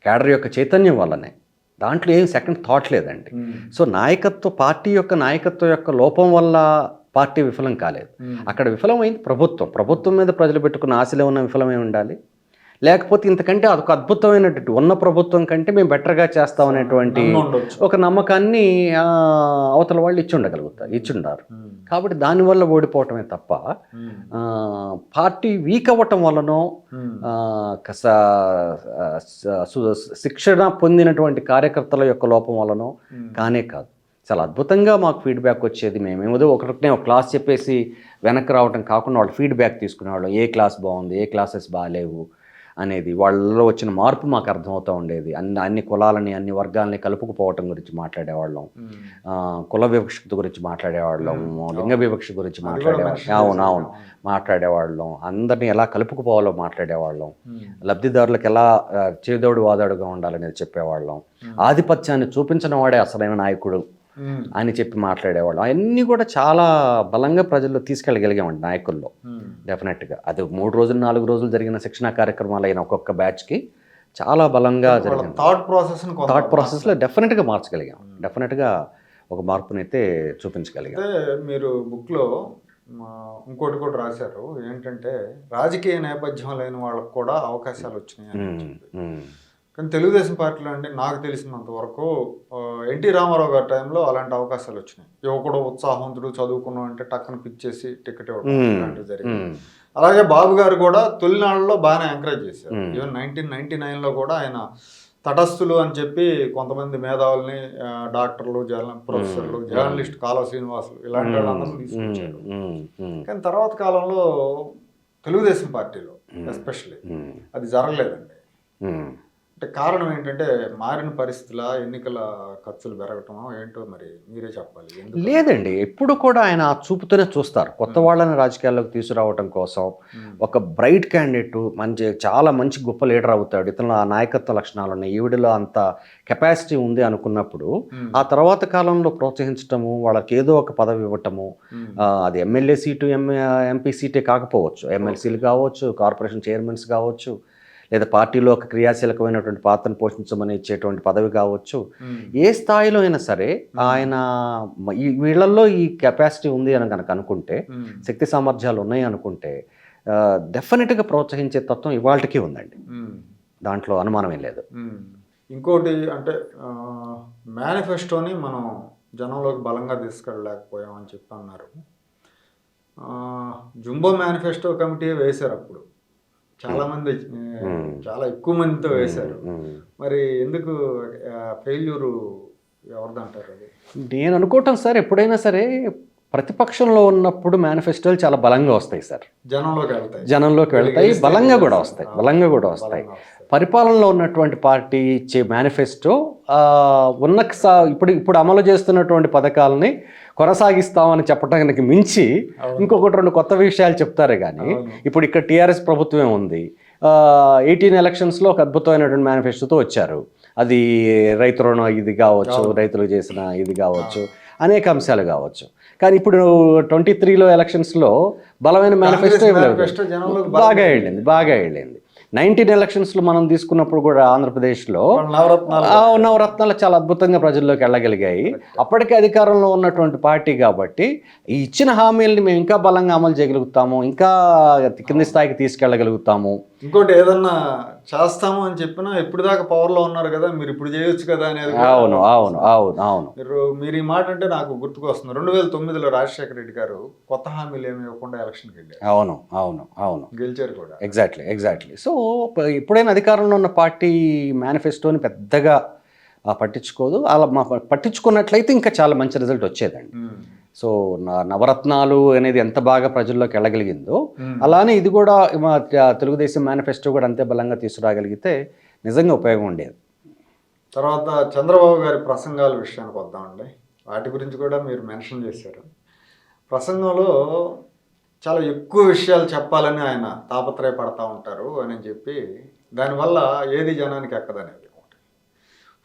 కేడర్ యొక్క చైతన్యం వల్లనే. దాంట్లో ఏం సెకండ్ థాట్ లేదండి. సో పార్టీ యొక్క నాయకత్వం యొక్క లోపం వల్ల పార్టీ విఫలం కాలేదు. అక్కడ విఫలమైంది ప్రభుత్వం మీద ప్రజలు పెట్టుకున్న ఆశలో ఉన్న విఫలమై ఉండాలి. లేకపోతే ఇంతకంటే అదొక అద్భుతమైనటువంటి ఉన్న ప్రభుత్వం కంటే మేము బెటర్గా చేస్తామనేటువంటి ఒక నమ్మకాన్ని అవతల వాళ్ళు ఇచ్చుండారు. కాబట్టి దానివల్ల ఓడిపోవటమే తప్ప పార్టీ వీక్ అవ్వటం వల్లనో శిక్షణ పొందినటువంటి కార్యకర్తల యొక్క లోపం వల్లనో కానే కాదు. చాలా అద్భుతంగా మాకు ఫీడ్బ్యాక్ వచ్చేది. మేమేదో ఒకరినే ఒక క్లాస్ చెప్పేసి వెనక్కి రావటం కాకుండా వాళ్ళు ఫీడ్బ్యాక్ తీసుకునేవాళ్ళం. ఏ క్లాస్ బాగుంది, ఏ క్లాసెస్ బాగాలేవు అనేది వాళ్ళలో వచ్చిన మార్పు మాకు అర్థమవుతూ ఉండేది. అన్ని కులాలని, అన్ని వర్గాలని కలుపుకుపోవటం గురించి మాట్లాడేవాళ్ళం, కుల వివక్షత గురించి మాట్లాడేవాళ్ళం, లింగ వివక్ష గురించి మాట్లాడేవాళ్ళం, అందరినీ ఎలా కలుపుకుపోవాలో మాట్లాడేవాళ్ళం, లబ్ధిదారులకు ఎలా చేదోడు వాదాడుగా ఉండాలనేది చెప్పేవాళ్ళం, ఆధిపత్యాన్ని చూపించిన వాడే అసలైన నాయకుడు అని చెప్పి మాట్లాడేవాళ్ళం. అవన్నీ కూడా చాలా బలంగా ప్రజల్లో తీసుకెళ్ళగలిగామండి నాయకుల్లో. డెఫినెట్గా అది 3 రోజులు 4 రోజులు జరిగిన శిక్షణా కార్యక్రమాలు అయిన ఒక్కొక్క బ్యాచ్కి చాలా బలంగా జరిగింది. థాట్ ప్రాసెస్లో డెఫినెట్గా మార్చగలిగాం, డెఫినెట్గా ఒక మార్పునైతే చూపించగలిగాం. మీరు బుక్లో ఇంకోటి కూడా రాశారు, ఏంటంటే రాజకీయ నేపథ్యం లేని వాళ్ళకు కూడా అవకాశాలు వచ్చినాయి అని. కానీ తెలుగుదేశం పార్టీలో అండి నాకు తెలిసినంత వరకు ఎన్టీ రామారావు గారి టైంలో అలాంటి అవకాశాలు వచ్చినాయి. యువకుడు ఉత్సాహవంతుడు చదువుకున్నాం అంటే టక్కన పిక్ చేసి టికెట్ ఇవ్వడం ఇలాంటివి జరిగింది. అలాగే బాబు గారు కూడా తొలినాళ్ళలో బాగానే ఎంకరేజ్ చేశారు. ఈవెన్ 1999లో కూడా ఆయన తటస్థులు అని చెప్పి కొంతమంది మేధావుల్ని, డాక్టర్లు, ప్రొఫెసర్లు, జర్నలిస్ట్ కాలువ శ్రీనివాసులు ఇలాంటి వాళ్ళందరూ తీసుకొచ్చారు. కానీ తర్వాత కాలంలో తెలుగుదేశం పార్టీలో ఎస్పెషల్లీ అది జరగలేదండి. అంటే కారణం ఏంటంటే మారిన పరిస్థితుల ఎన్నికల ఖర్చులు పెరగటమో ఏంటో మరి మీరే చెప్పాలి ఎందుకు? లేదండి, ఎప్పుడు కూడా ఆయన ఆ చూపుతోనే చూస్తారు. కొత్త వాళ్ళని రాజకీయాల్లోకి తీసుకురావడం కోసం ఒక బ్రైట్ క్యాండిడేట్ చాలా మంచి గొప్ప లీడర్ అవుతాడు, ఇతను ఆ నాయకత్వ లక్షణాలు ఉన్నాయి, ఈవిడలో అంత కెపాసిటీ ఉంది అనుకున్నప్పుడు ఆ తర్వాత కాలంలో ప్రోత్సహించటము, వాళ్ళకి ఏదో ఒక పదవి ఇవ్వటము, అది ఎమ్మెల్యే సీటు ఎంపీ సీటే కాకపోవచ్చు, ఎమ్మెల్సీలు కావచ్చు, కార్పొరేషన్ చైర్మన్స్ కావచ్చు, లేదా పార్టీలో ఒక క్రియాశీలకమైనటువంటి పాత్రను పోషించమని ఇచ్చేటువంటి పదవి కావచ్చు, ఏ స్థాయిలో అయినా సరే ఆయన వీళ్ళల్లో ఈ కెపాసిటీ ఉంది అని కనుక అనుకుంటే, శక్తి సామర్థ్యాలు ఉన్నాయి అనుకుంటే డెఫినెట్గా ప్రోత్సహించే తత్వం ఇవాళకి ఉందండి, దాంట్లో అనుమానం ఏం లేదు. ఇంకోటి అంటే మేనిఫెస్టోని మనం జనంలోకి బలంగా తీసుకెళ్ళలేకపోయాం అని చెప్పి అన్నారు. జుంబో మేనిఫెస్టో కమిటీ వేశారు అప్పుడు, చాలామంది చాలా ఎక్కువ మందితో వేశారు. మరి ఎందుకు ఫెయిల్యూరు ఎవరిదంటారు అది? నేను అనుకోవటం సార్, ఎప్పుడైనా సరే ప్రతిపక్షంలో ఉన్నప్పుడు మేనిఫెస్టోలు చాలా బలంగా వస్తాయి సార్, జనంలోకి వెళ్తాయి, బలంగా కూడా వస్తాయి. పరిపాలనలో ఉన్నటువంటి పార్టీ ఇచ్చే మేనిఫెస్టో ఇప్పుడు అమలు చేస్తున్నటువంటి పథకాలని కొనసాగిస్తామని చెప్పడానికి మించి ఇంకొకటి రెండు కొత్త విషయాలు చెప్తారే కానీ, ఇప్పుడు ఇక్కడ టీఆర్ఎస్ ప్రభుత్వమే ఉంది, 18 ఎలక్షన్స్లో ఒక అద్భుతమైనటువంటి మేనిఫెస్టోతో వచ్చారు. అది రైతు రుణం ఇది కావచ్చు, రైతులు చేసిన ఇది కావచ్చు, అనేక అంశాలు కావచ్చు. కానీ ఇప్పుడు 23లో ఎలక్షన్స్లో బలమైన మేనిఫెస్టో బాగా వెళ్ళింది. 19 ఎలక్షన్స్లో మనం తీసుకున్నప్పుడు కూడా ఆంధ్రప్రదేశ్లో నవరత్నాలు చాలా అద్భుతంగా ప్రజల్లోకి వెళ్ళగలిగాయి. అప్పటికే అధికారంలో ఉన్నటువంటి పార్టీ కాబట్టి ఈ ఇచ్చిన హామీలని మేము ఇంకా బలంగా అమలు చేయగలుగుతాము, ఇంకా కింది స్థాయికి తీసుకెళ్ళగలుగుతాము. ఇంకోటి ఏదన్నా చేస్తాము అని చెప్పినా ఇప్పుడు దాకా పవర్లో ఉన్నారు కదా, మీరు ఇప్పుడు చేయొచ్చు కదా అనేది. అవును. మీరు ఈ మాట అంటే నాకు గుర్తుకు వస్తుంది, 2009లో రాజశేఖర రెడ్డి గారు కొత్త హామీలు ఏమి ఇవ్వకుండా ఎలక్షన్కి వెళ్ళారు. అవును గెలిచారు కూడా. ఎగ్జాక్ట్లీ. సో ఎప్పుడైనా అధికారంలో ఉన్న పార్టీ మేనిఫెస్టోని పెద్దగా పట్టించుకోదు, అలా పట్టించుకున్నట్లయితే ఇంకా చాలా మంచి రిజల్ట్ వచ్చేదండి. సో నవరత్నాలు అనేది ఎంత బాగా ప్రజల్లోకి వెళ్ళగలిగిందో, అలానే ఇది కూడా తెలుగుదేశం మేనిఫెస్టో కూడా అంతే బలంగా తీసుకురాగలిగితే నిజంగా ఉపయోగం ఉండేది. తర్వాత చంద్రబాబు గారి ప్రసంగాల విషయానికి వద్దామండి. వాటి గురించి కూడా మీరు మెన్షన్ చేశారు. ప్రసంగంలో చాలా ఎక్కువ విషయాలు చెప్పాలని ఆయన తాపత్రయపడతా ఉంటారు అని చెప్పి, దానివల్ల ఏది జనానికి ఎక్కదనేది.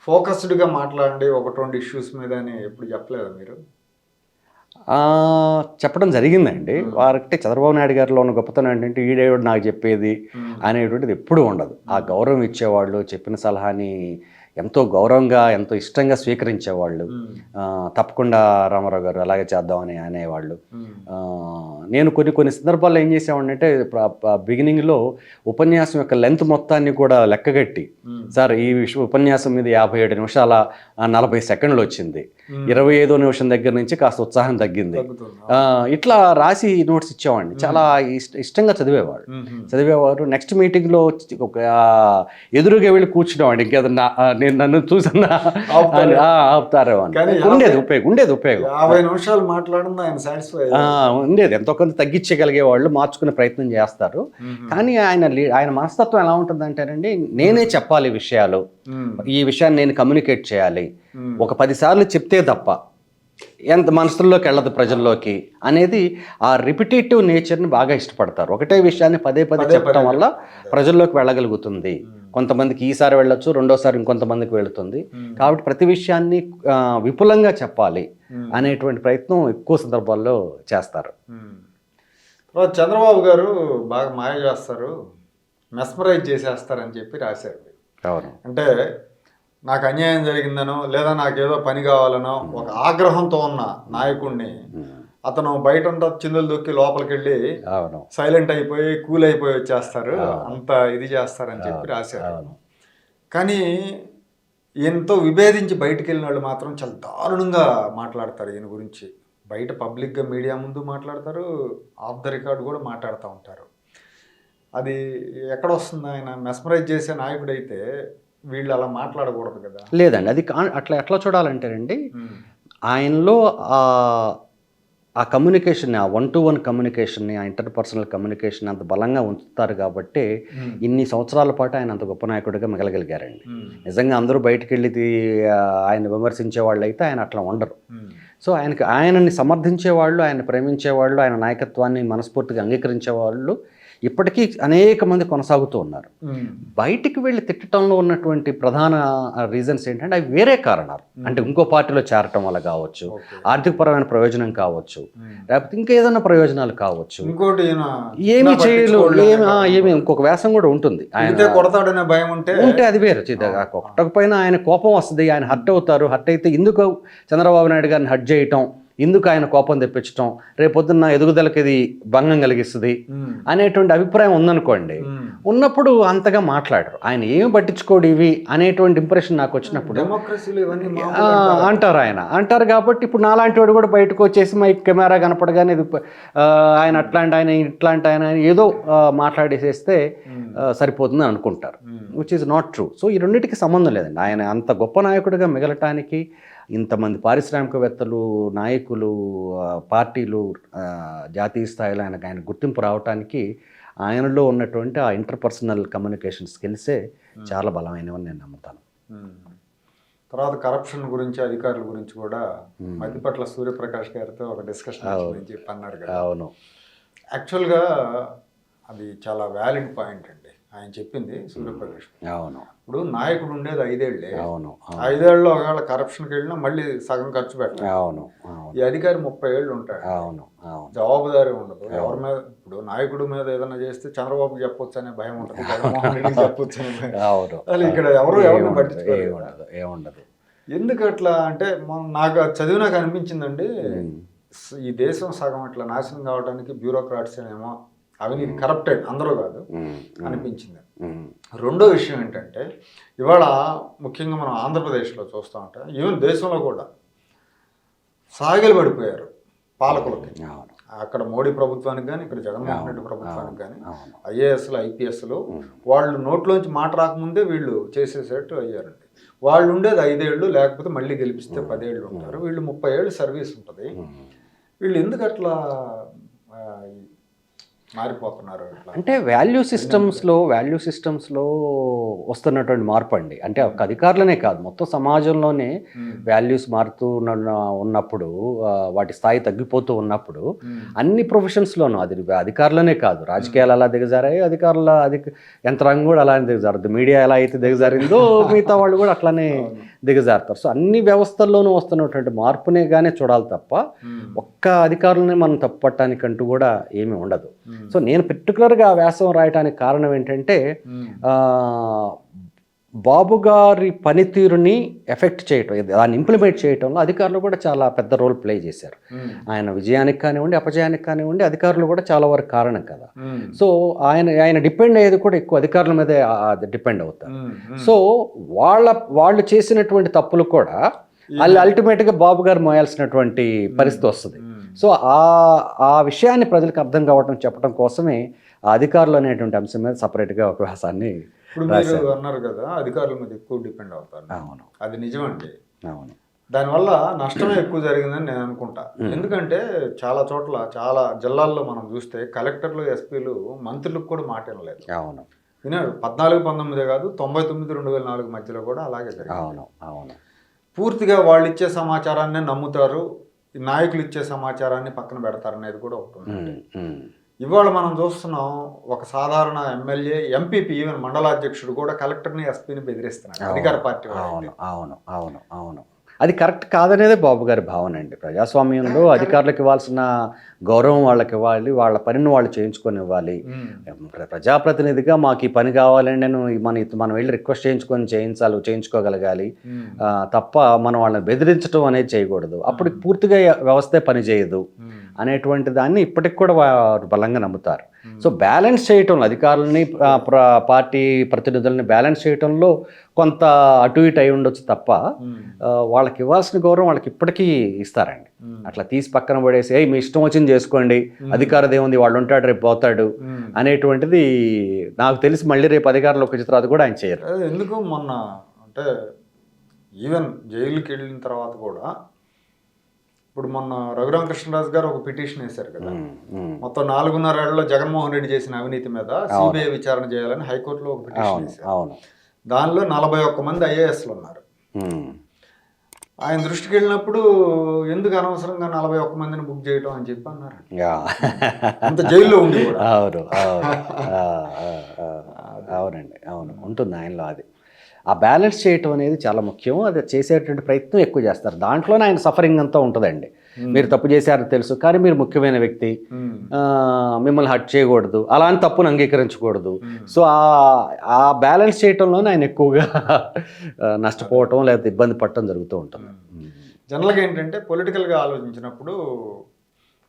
ఫోకస్డ్గా మాట్లాడండి ఒకటి రెండు ఇష్యూస్ మీద అని ఎప్పుడు చెప్పలేదా మీరు? చెప్పడం జరిగిందండి. వారికి చంద్రబాబు నాయుడు గారిలో ఉన్న గొప్పతనం ఏంటంటే, ఈడేవాడు నాకు చెప్పేది అనేటువంటిది ఎప్పుడూ ఉండదు. ఆ గౌరవం ఇచ్చేవాళ్ళు, చెప్పిన సలహాని ఎంతో గౌరవంగా ఎంతో ఇష్టంగా స్వీకరించేవాళ్ళు. తప్పకుండా రామారావు గారు అలాగే చేద్దామని అనేవాళ్ళు. నేను కొన్ని సందర్భాల్లో ఏం చేసేవాడిని అంటే, బిగినింగ్లో ఉపన్యాసం యొక్క లెంత్ మొత్తాన్ని కూడా లెక్కగట్టి, సార్ ఈ ఉపన్యాసం మీద 57 నిమిషాల 40 సెకండ్లు వచ్చింది, 25వ నిమిషం దగ్గర నుంచి కాస్త ఉత్సాహం తగ్గింది, ఇట్లా రాసి నోట్స్ ఇచ్చేవాడిని. చాలా ఇష్టంగా చదివేవారు. నెక్స్ట్ మీటింగ్లో ఎదురుగా వెళ్ళి కూర్చునేవాడిని, ఇంకేదన్నా నేను నన్ను చూసన్నా ఆపుతారేమో అని. ఉండేది ఉపయోగం 50 నిమిషాలు మాట్లాడింది ఆయన సాటిస్ఫై ఉండేది. ఎంతో కొంత తగ్గించగలిగే వాళ్ళు మార్చుకునే ప్రయత్నం చేస్తారు. కానీ ఆయన మనస్తత్వం ఎలా ఉంటుందంటేనండి, నేనే చెప్పాలి విషయాలు, ఈ విషయాన్ని నేను కమ్యూనికేట్ చేయాలి, ఒక 10 సార్లు చెప్తే తప్ప ఎంత మనసుల్లోకి వెళ్ళదు ప్రజల్లోకి అనేది, ఆ రిపిటేటివ్ నేచర్ని బాగా ఇష్టపడతారు. ఒకటే విషయాన్ని పదే చెప్పడం వల్ల ప్రజల్లోకి వెళ్ళగలుగుతుంది. కొంతమందికి ఈసారి వెళ్ళొచ్చు, రెండోసారి ఇంకొంతమందికి వెళుతుంది. కాబట్టి ప్రతి విషయాన్ని విపులంగా చెప్పాలి అనేటువంటి ప్రయత్నం ఎక్కువ సందర్భాల్లో చేస్తారు. చంద్రబాబు గారు బాగా మాయ చేస్తారు, మెస్మరైజ్ చేసేస్తారని చెప్పి రాశారు. అవును. అంటే నాకు అన్యాయం జరిగిందనో, లేదా నాకేదో పని కావాలనో ఒక ఆగ్రహంతో ఉన్న నాయకుడిని అతను బయట చిందులు దొక్కి లోపలికి వెళ్ళి సైలెంట్ అయిపోయి కూల్ అయిపోయి వచ్చేస్తారు, అంత ఇది చేస్తారని చెప్పి రాశారు. కానీ ఈయనతో విభేదించి బయటికి వెళ్ళిన వాళ్ళు మాత్రం చాలా దారుణంగా మాట్లాడతారు ఈయన గురించి. బయట పబ్లిక్గా మీడియా ముందు మాట్లాడతారు, ఆఫ్ ద రికార్డ్ కూడా మాట్లాడుతూ ఉంటారు. అది ఎక్కడ వస్తుంది? ఆయన మెస్మరైజ్ చేసే నాయకుడైతే వీళ్ళు అలా మాట్లాడకూడదు కదా. లేదండి, అది అట్లా ఎట్లా చూడాలంటేనండి, ఆయనలో ఆ కమ్యూనికేషన్ని, ఆ 1-to-1 కమ్యూనికేషన్ని, ఆ ఇంటర్పర్సనల్ కమ్యూనికేషన్ అంత బలంగా ఉంచుతారు కాబట్టి ఇన్ని సంవత్సరాల పాటు ఆయన అంత గొప్ప నాయకుడిగా మిగలగలిగారండి. నిజంగా అందరూ బయటికి వెళ్ళి ఆయన విమర్శించే వాళ్ళు అయితే ఆయన అట్లా ఉండరు. సో ఆయనని సమర్థించేవాళ్ళు, ఆయన ప్రేమించేవాళ్ళు, ఆయన నాయకత్వాన్ని మనస్ఫూర్తిగా అంగీకరించే వాళ్ళు ఇప్పటికీ అనేక మంది కొనసాగుతూ ఉన్నారు. బయటికి వెళ్ళి తిట్టడంలో ఉన్నటువంటి ప్రధాన రీజన్స్ ఏంటంటే అవి వేరే కారణాలు. అంటే ఇంకో పార్టీలో చేరటం వల్ల కావచ్చు, ఆర్థికపరమైన ప్రయోజనం కావచ్చు, లేకపోతే ఇంకా ఏదైనా ప్రయోజనాలు కావచ్చు, ఇంకోటి ఏమి చేయలు, ఏమి ఇంకొక వ్యాసం కూడా ఉంటుంది. ఆయన కొడతాడనే భయం ఉంటే అది వేరు. కొట్టకపోయినా ఆయన కోపం వస్తుంది, ఆయన హర్ట్ అవుతారు. హర్ట్ అయితే ఎందుకు చంద్రబాబు నాయుడు గారిని హర్ట్ చేయటం, ఎందుకు ఆయన కోపం తెప్పించడం, రేపొద్దున్న ఎదుగుదలకి ఇది భంగం కలిగిస్తుంది అనేటువంటి అభిప్రాయం ఉందనుకోండి, ఉన్నప్పుడు అంతగా మాట్లాడరు. ఆయన ఏమి పట్టించుకోడు ఇవి అనేటువంటి ఇంప్రెషన్ నాకు వచ్చినప్పుడు అంటారు. కాబట్టి ఇప్పుడు నాలాంటి వాడు కూడా బయటకు వచ్చేసి మైక్ కెమెరా కనపడగానే ఇది ఆయన అట్లాంటి ఆయన ఇట్లాంటి ఆయన ఏదో మాట్లాడేసేస్తే సరిపోతుంది అనుకుంటారు, which is not true. So ఈ రెండింటికి సంబంధం లేదండి. ఆయన అంత గొప్ప నాయకుడిగా మిగలటానికి ఇంతమంది పారిశ్రామికవేత్తలు, నాయకులు, పార్టీలు, జాతీయ స్థాయిలో ఆయన గుర్తింపు రావడానికి ఆయనలో ఉన్నటువంటి ఆ ఇంటర్పర్సనల్ కమ్యూనికేషన్ స్కిల్సే చాలా బలమైనవని నేను నమ్ముతాను. తర్వాత కరప్షన్ గురించి, అధికారుల గురించి కూడా మధ్యపట్ల సూర్యప్రకాష్ గారితో ఒక డిస్కషన్ చెప్పి అన్నారు కదా. అవును, యాక్చువల్గా అది చాలా వ్యాలిడ్ పాయింట్ అండి ఆయన చెప్పింది సూర్యప్రకాష్. అవును, ఇప్పుడు నాయకుడు ఉండేది 5 ఏళ్ళే. అవును, 5 ఏళ్ళలో ఒకవేళ కరప్షన్కి వెళ్ళినా మళ్ళీ సగం ఖర్చు పెట్టాలి. అవును, ఈ అధికారి 30 ఏళ్ళు ఉంటాడు. అవును, జవాబుదారీ ఉండదు. ఎవరి మీద ఇప్పుడు నాయకుడి మీద ఏదైనా చేస్తే చంద్రబాబుకి చెప్పొచ్చు అనే భయం ఉంటుంది, జగన్మోహన్ రెడ్డికి చెప్పొచ్చు అనే భయం. అసలు ఇక్కడ ఎవరిని పట్టించుకోలేదు. ఏముండదు. ఎందుకు అట్లా అంటే నాకు చదివినాక అనిపించిందండి, ఈ దేశం సగం ఇట్లా నాశనం కావడానికి బ్యూరోక్రాట్స్ ఏమో అవినీతి, కరప్టెడ్ అందరూ కాదు అనిపించింది. రెండో విషయం ఏంటంటే ఇవాళ ముఖ్యంగా మనం ఆంధ్రప్రదేశ్లో చూస్తూ ఉంటే, ఈవెన్ దేశంలో కూడా సాగిలు పడిపోయారు పాలకులకి. అక్కడ మోడీ ప్రభుత్వానికి కానీ, ఇక్కడ జగన్మోహన్ రెడ్డి ప్రభుత్వానికి కానీ ఐఏఎస్లు, ఐపీఎస్లు వాళ్ళు నోట్లోంచి మాట రాకముందే వీళ్ళు చేసేసేట్టు అయ్యారండి. వాళ్ళు ఉండేది 5 ఏళ్ళు, లేకపోతే మళ్ళీ గెలిపిస్తే 10 ఏళ్ళు ఉంటారు. వీళ్ళు 30 ఏళ్ళు సర్వీస్ ఉంటుంది. వీళ్ళు ఎందుకు అట్లా మారిపోతున్నారు అంటే వాల్యూ సిస్టమ్స్లో వస్తున్నటువంటి మార్పు అండి. అంటే ఒక అధికారులనే కాదు, మొత్తం సమాజంలోనే వాల్యూస్ మారుతూ ఉన్నప్పుడు, వాటి స్థాయి తగ్గిపోతూ ఉన్నప్పుడు అన్ని ప్రొఫెషన్స్లోనూ, అది అధికారులనే కాదు, రాజకీయాలు అలా దిగజారాయి, అధికారుల యంత్రాంగం కూడా అలానే దిగజారుతుంది, మీడియా ఎలా అయితే దిగజారిందో మిగతా వాళ్ళు కూడా అట్లానే దిగజారుతారు. సో అన్ని వ్యవస్థల్లోనూ వస్తున్నటువంటి మార్పునే గానే చూడాలి తప్ప ఒక్క అధికారులనే మనం తప్పట్టడానికంటూ కూడా ఏమీ ఉండదు. సో నేను పర్టికులర్గా ఆ వ్యాసం రాయటానికి కారణం ఏంటంటే, బాబు గారి పనితీరుని ఎఫెక్ట్ చేయటం, దాన్ని ఇంప్లిమెంట్ చేయటంలో అధికారులు కూడా చాలా పెద్ద రోల్ ప్లే చేశారు. ఆయన విజయానికి కానివ్వండి, అపజయానికి కానివ్వండి, అధికారులు కూడా చాలా వరకు కారణం కదా. సో ఆయన డిపెండ్ అయ్యేది కూడా ఎక్కువ అధికారుల మీదే డిపెండ్ అవుతారు. సో వాళ్ళు చేసినటువంటి తప్పులు కూడా వాళ్ళు అల్టిమేట్గా బాబు గారు మోయాల్సినటువంటి పరిస్థితి వస్తుంది. సో ఆ విషయాన్ని ప్రజలకు అర్థం కావటం చెప్పడం కోసమే ఆ అధికారులు అనేటువంటి అంశం మీద సపరేట్గా ఒక వ్యాసాన్ని ఇప్పుడు మీరు అన్నారు కదా, అధికారుల మీద ఎక్కువ డిపెండ్ అవుతారు. అవును, అది నిజమండి. అవును, దానివల్ల నష్టమే ఎక్కువ జరిగిందని నేను అనుకుంటా. ఎందుకంటే చాలా చోట్ల, చాలా జిల్లాల్లో మనం చూస్తే కలెక్టర్లు, ఎస్పీలు మంత్రులకు కూడా మాట వినలేదు. అవును, వినాడు. 14-19 కాదు, 99-2004 మధ్యలో కూడా అలాగే జరిగింది. అవును, అవును. పూర్తిగా వాళ్ళు ఇచ్చే సమాచారాన్ని నమ్ముతారు, నాయకులు ఇచ్చే సమాచారాన్ని పక్కన పెడతారు అనేది కూడా ఒకటి ఉంది. ఇవాళ మనం చూస్తున్నాం, ఒక సాధారణ ఎమ్మెల్యే, ఎంపీపీ, ఈవెన్ మండలాధ్యక్షుడు కూడా కలెక్టర్ని, ఎస్పీని బెదిరిస్తున్నాడు అధికార పార్టీ. అవును, అవును, అవును, అవును. అది కరెక్ట్ కాదనేదే బాబు గారి భావన అండి. ప్రజాస్వామ్యంలో అధికారులకు ఇవ్వాల్సిన గౌరవం వాళ్ళకి ఇవ్వాలి, వాళ్ళ పనిని వాళ్ళు చేయించుకొని ఇవ్వాలి. ప్రజాప్రతినిధిగా మాకు ఈ పని కావాలండి, నేను మనం వెళ్ళి రిక్వెస్ట్ చేయించుకోగలగాలి తప్ప మనం వాళ్ళని బెదిరించడం అనేది చేయకూడదు. అప్పుడు పూర్తిగా వ్యవస్థే పని చేయదు అనేటువంటి దాన్ని ఇప్పటికి కూడా వారు బలంగా నమ్ముతారు. సో బ్యాలెన్స్ చేయటంలో, అధికారులని, పార్టీ ప్రతినిధులని బ్యాలెన్స్ చేయటంలో కొంత అటు ఇటు అయి ఉండొచ్చు తప్ప వాళ్ళకి ఇవ్వాల్సిన గౌరవం వాళ్ళకి ఇప్పటికీ ఇస్తారండి. అట్లా తీసి పక్కన పడేసి మీ ఇష్టం వచ్చింది చేసుకోండి, అధికారది ఏముంది, వాళ్ళు ఉంటాడు రేపు పోతాడు అనేటువంటిది నాకు తెలిసి మళ్ళీ రేపు అధికారంలోకి వచ్చిన తర్వాత కూడా ఆయన చేయరు. ఎందుకు మొన్న అంటే ఈవెన్ జైలుకి వెళ్ళిన తర్వాత కూడా ఇప్పుడు మొన్న రఘురామకృష్ణరాజు గారు ఒక పిటిషన్ వేశారు కదా, ఉమ్. మొత్తం 4.5 ఏళ్లలో జగన్మోహన్ రెడ్డి చేసిన అవినీతి మీద సిబిఐ విచారణ చేయాలని హైకోర్టులో ఒక పిటిషన్ అవును వేశారు. అవును. దానిలో 41 మంది ఐఏఎస్లు ఉన్నారు. ఉమ్. ఆయన దృష్టికి వెళ్ళినప్పుడు ఎందుకు అనవసరంగా 41 మందిని బుక్ చేయడం అని చెప్పి అన్నారు. యా. అంత జైల్లో ఉండి కూడా. అవును అవును. ఆ, ఆ, ఆ. అవునండి అవును, ఉంటుంది ఆయనలో అది. ఆ బ్యాలెన్స్ చేయటం అనేది చాలా ముఖ్యం. అది చేసేటువంటి ప్రయత్నం ఎక్కువ చేస్తారు. దాంట్లోనే ఆయన సఫరింగ్ అంతా ఉంటుందండి. మీరు తప్పు చేశారని తెలుసు, కానీ మీరు ముఖ్యమైన వ్యక్తి, మిమ్మల్ని హర్ట్ చేయకూడదు, అలాంటి తప్పును అంగీకరించకూడదు. సో ఆ బ్యాలెన్స్ చేయటంలోనే ఆయన ఎక్కువగా నష్టపోవటం లేకపోతే ఇబ్బంది పడటం జరుగుతూ ఉంటుంది. జనరల్గా ఏంటంటే పొలిటికల్గా ఆలోచించినప్పుడు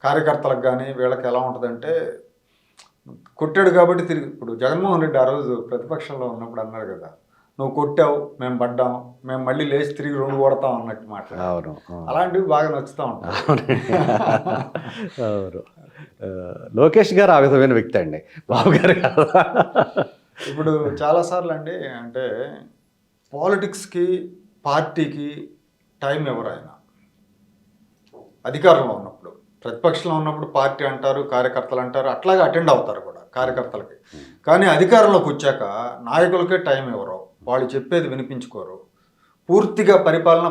కార్యకర్తలకు కానీ వీళ్ళకి ఎలా ఉంటుందంటే, కొట్టాడు కాబట్టి తిరిగి, ఇప్పుడు జగన్మోహన్ రెడ్డి ఆ రోజు ప్రతిపక్షంలో ఉన్నప్పుడు అన్నాడు కదా, నువ్వు కొట్టావు మేము పడ్డాం, మేము మళ్ళీ లేచి తిరిగి 2 కొడతాం అన్నట్టు మాట. అవును. అలాంటివి బాగా నచ్చుతూ ఉంటాయి. అవును. లోకేష్ గారు ఆ విధమైన వ్యక్తి అండి, బాబు గారు కాదు. ఇప్పుడు చాలాసార్లు అండి, అంటే పాలిటిక్స్కి పార్టీకి టైం ఎవరైనా అధికారంలో ఉన్నప్పుడు, ప్రతిపక్షంలో ఉన్నప్పుడు పార్టీ అంటారు, కార్యకర్తలు అంటారు, అట్లాగే అటెండ్ అవుతారు కూడా కార్యకర్తలకి. కానీ అధికారంలోకి వచ్చాక నాయకులకే టైం ఎవరో, వాళ్ళు చెప్పేది వినిపించుకోరు, పూర్తిగా పరిపాలన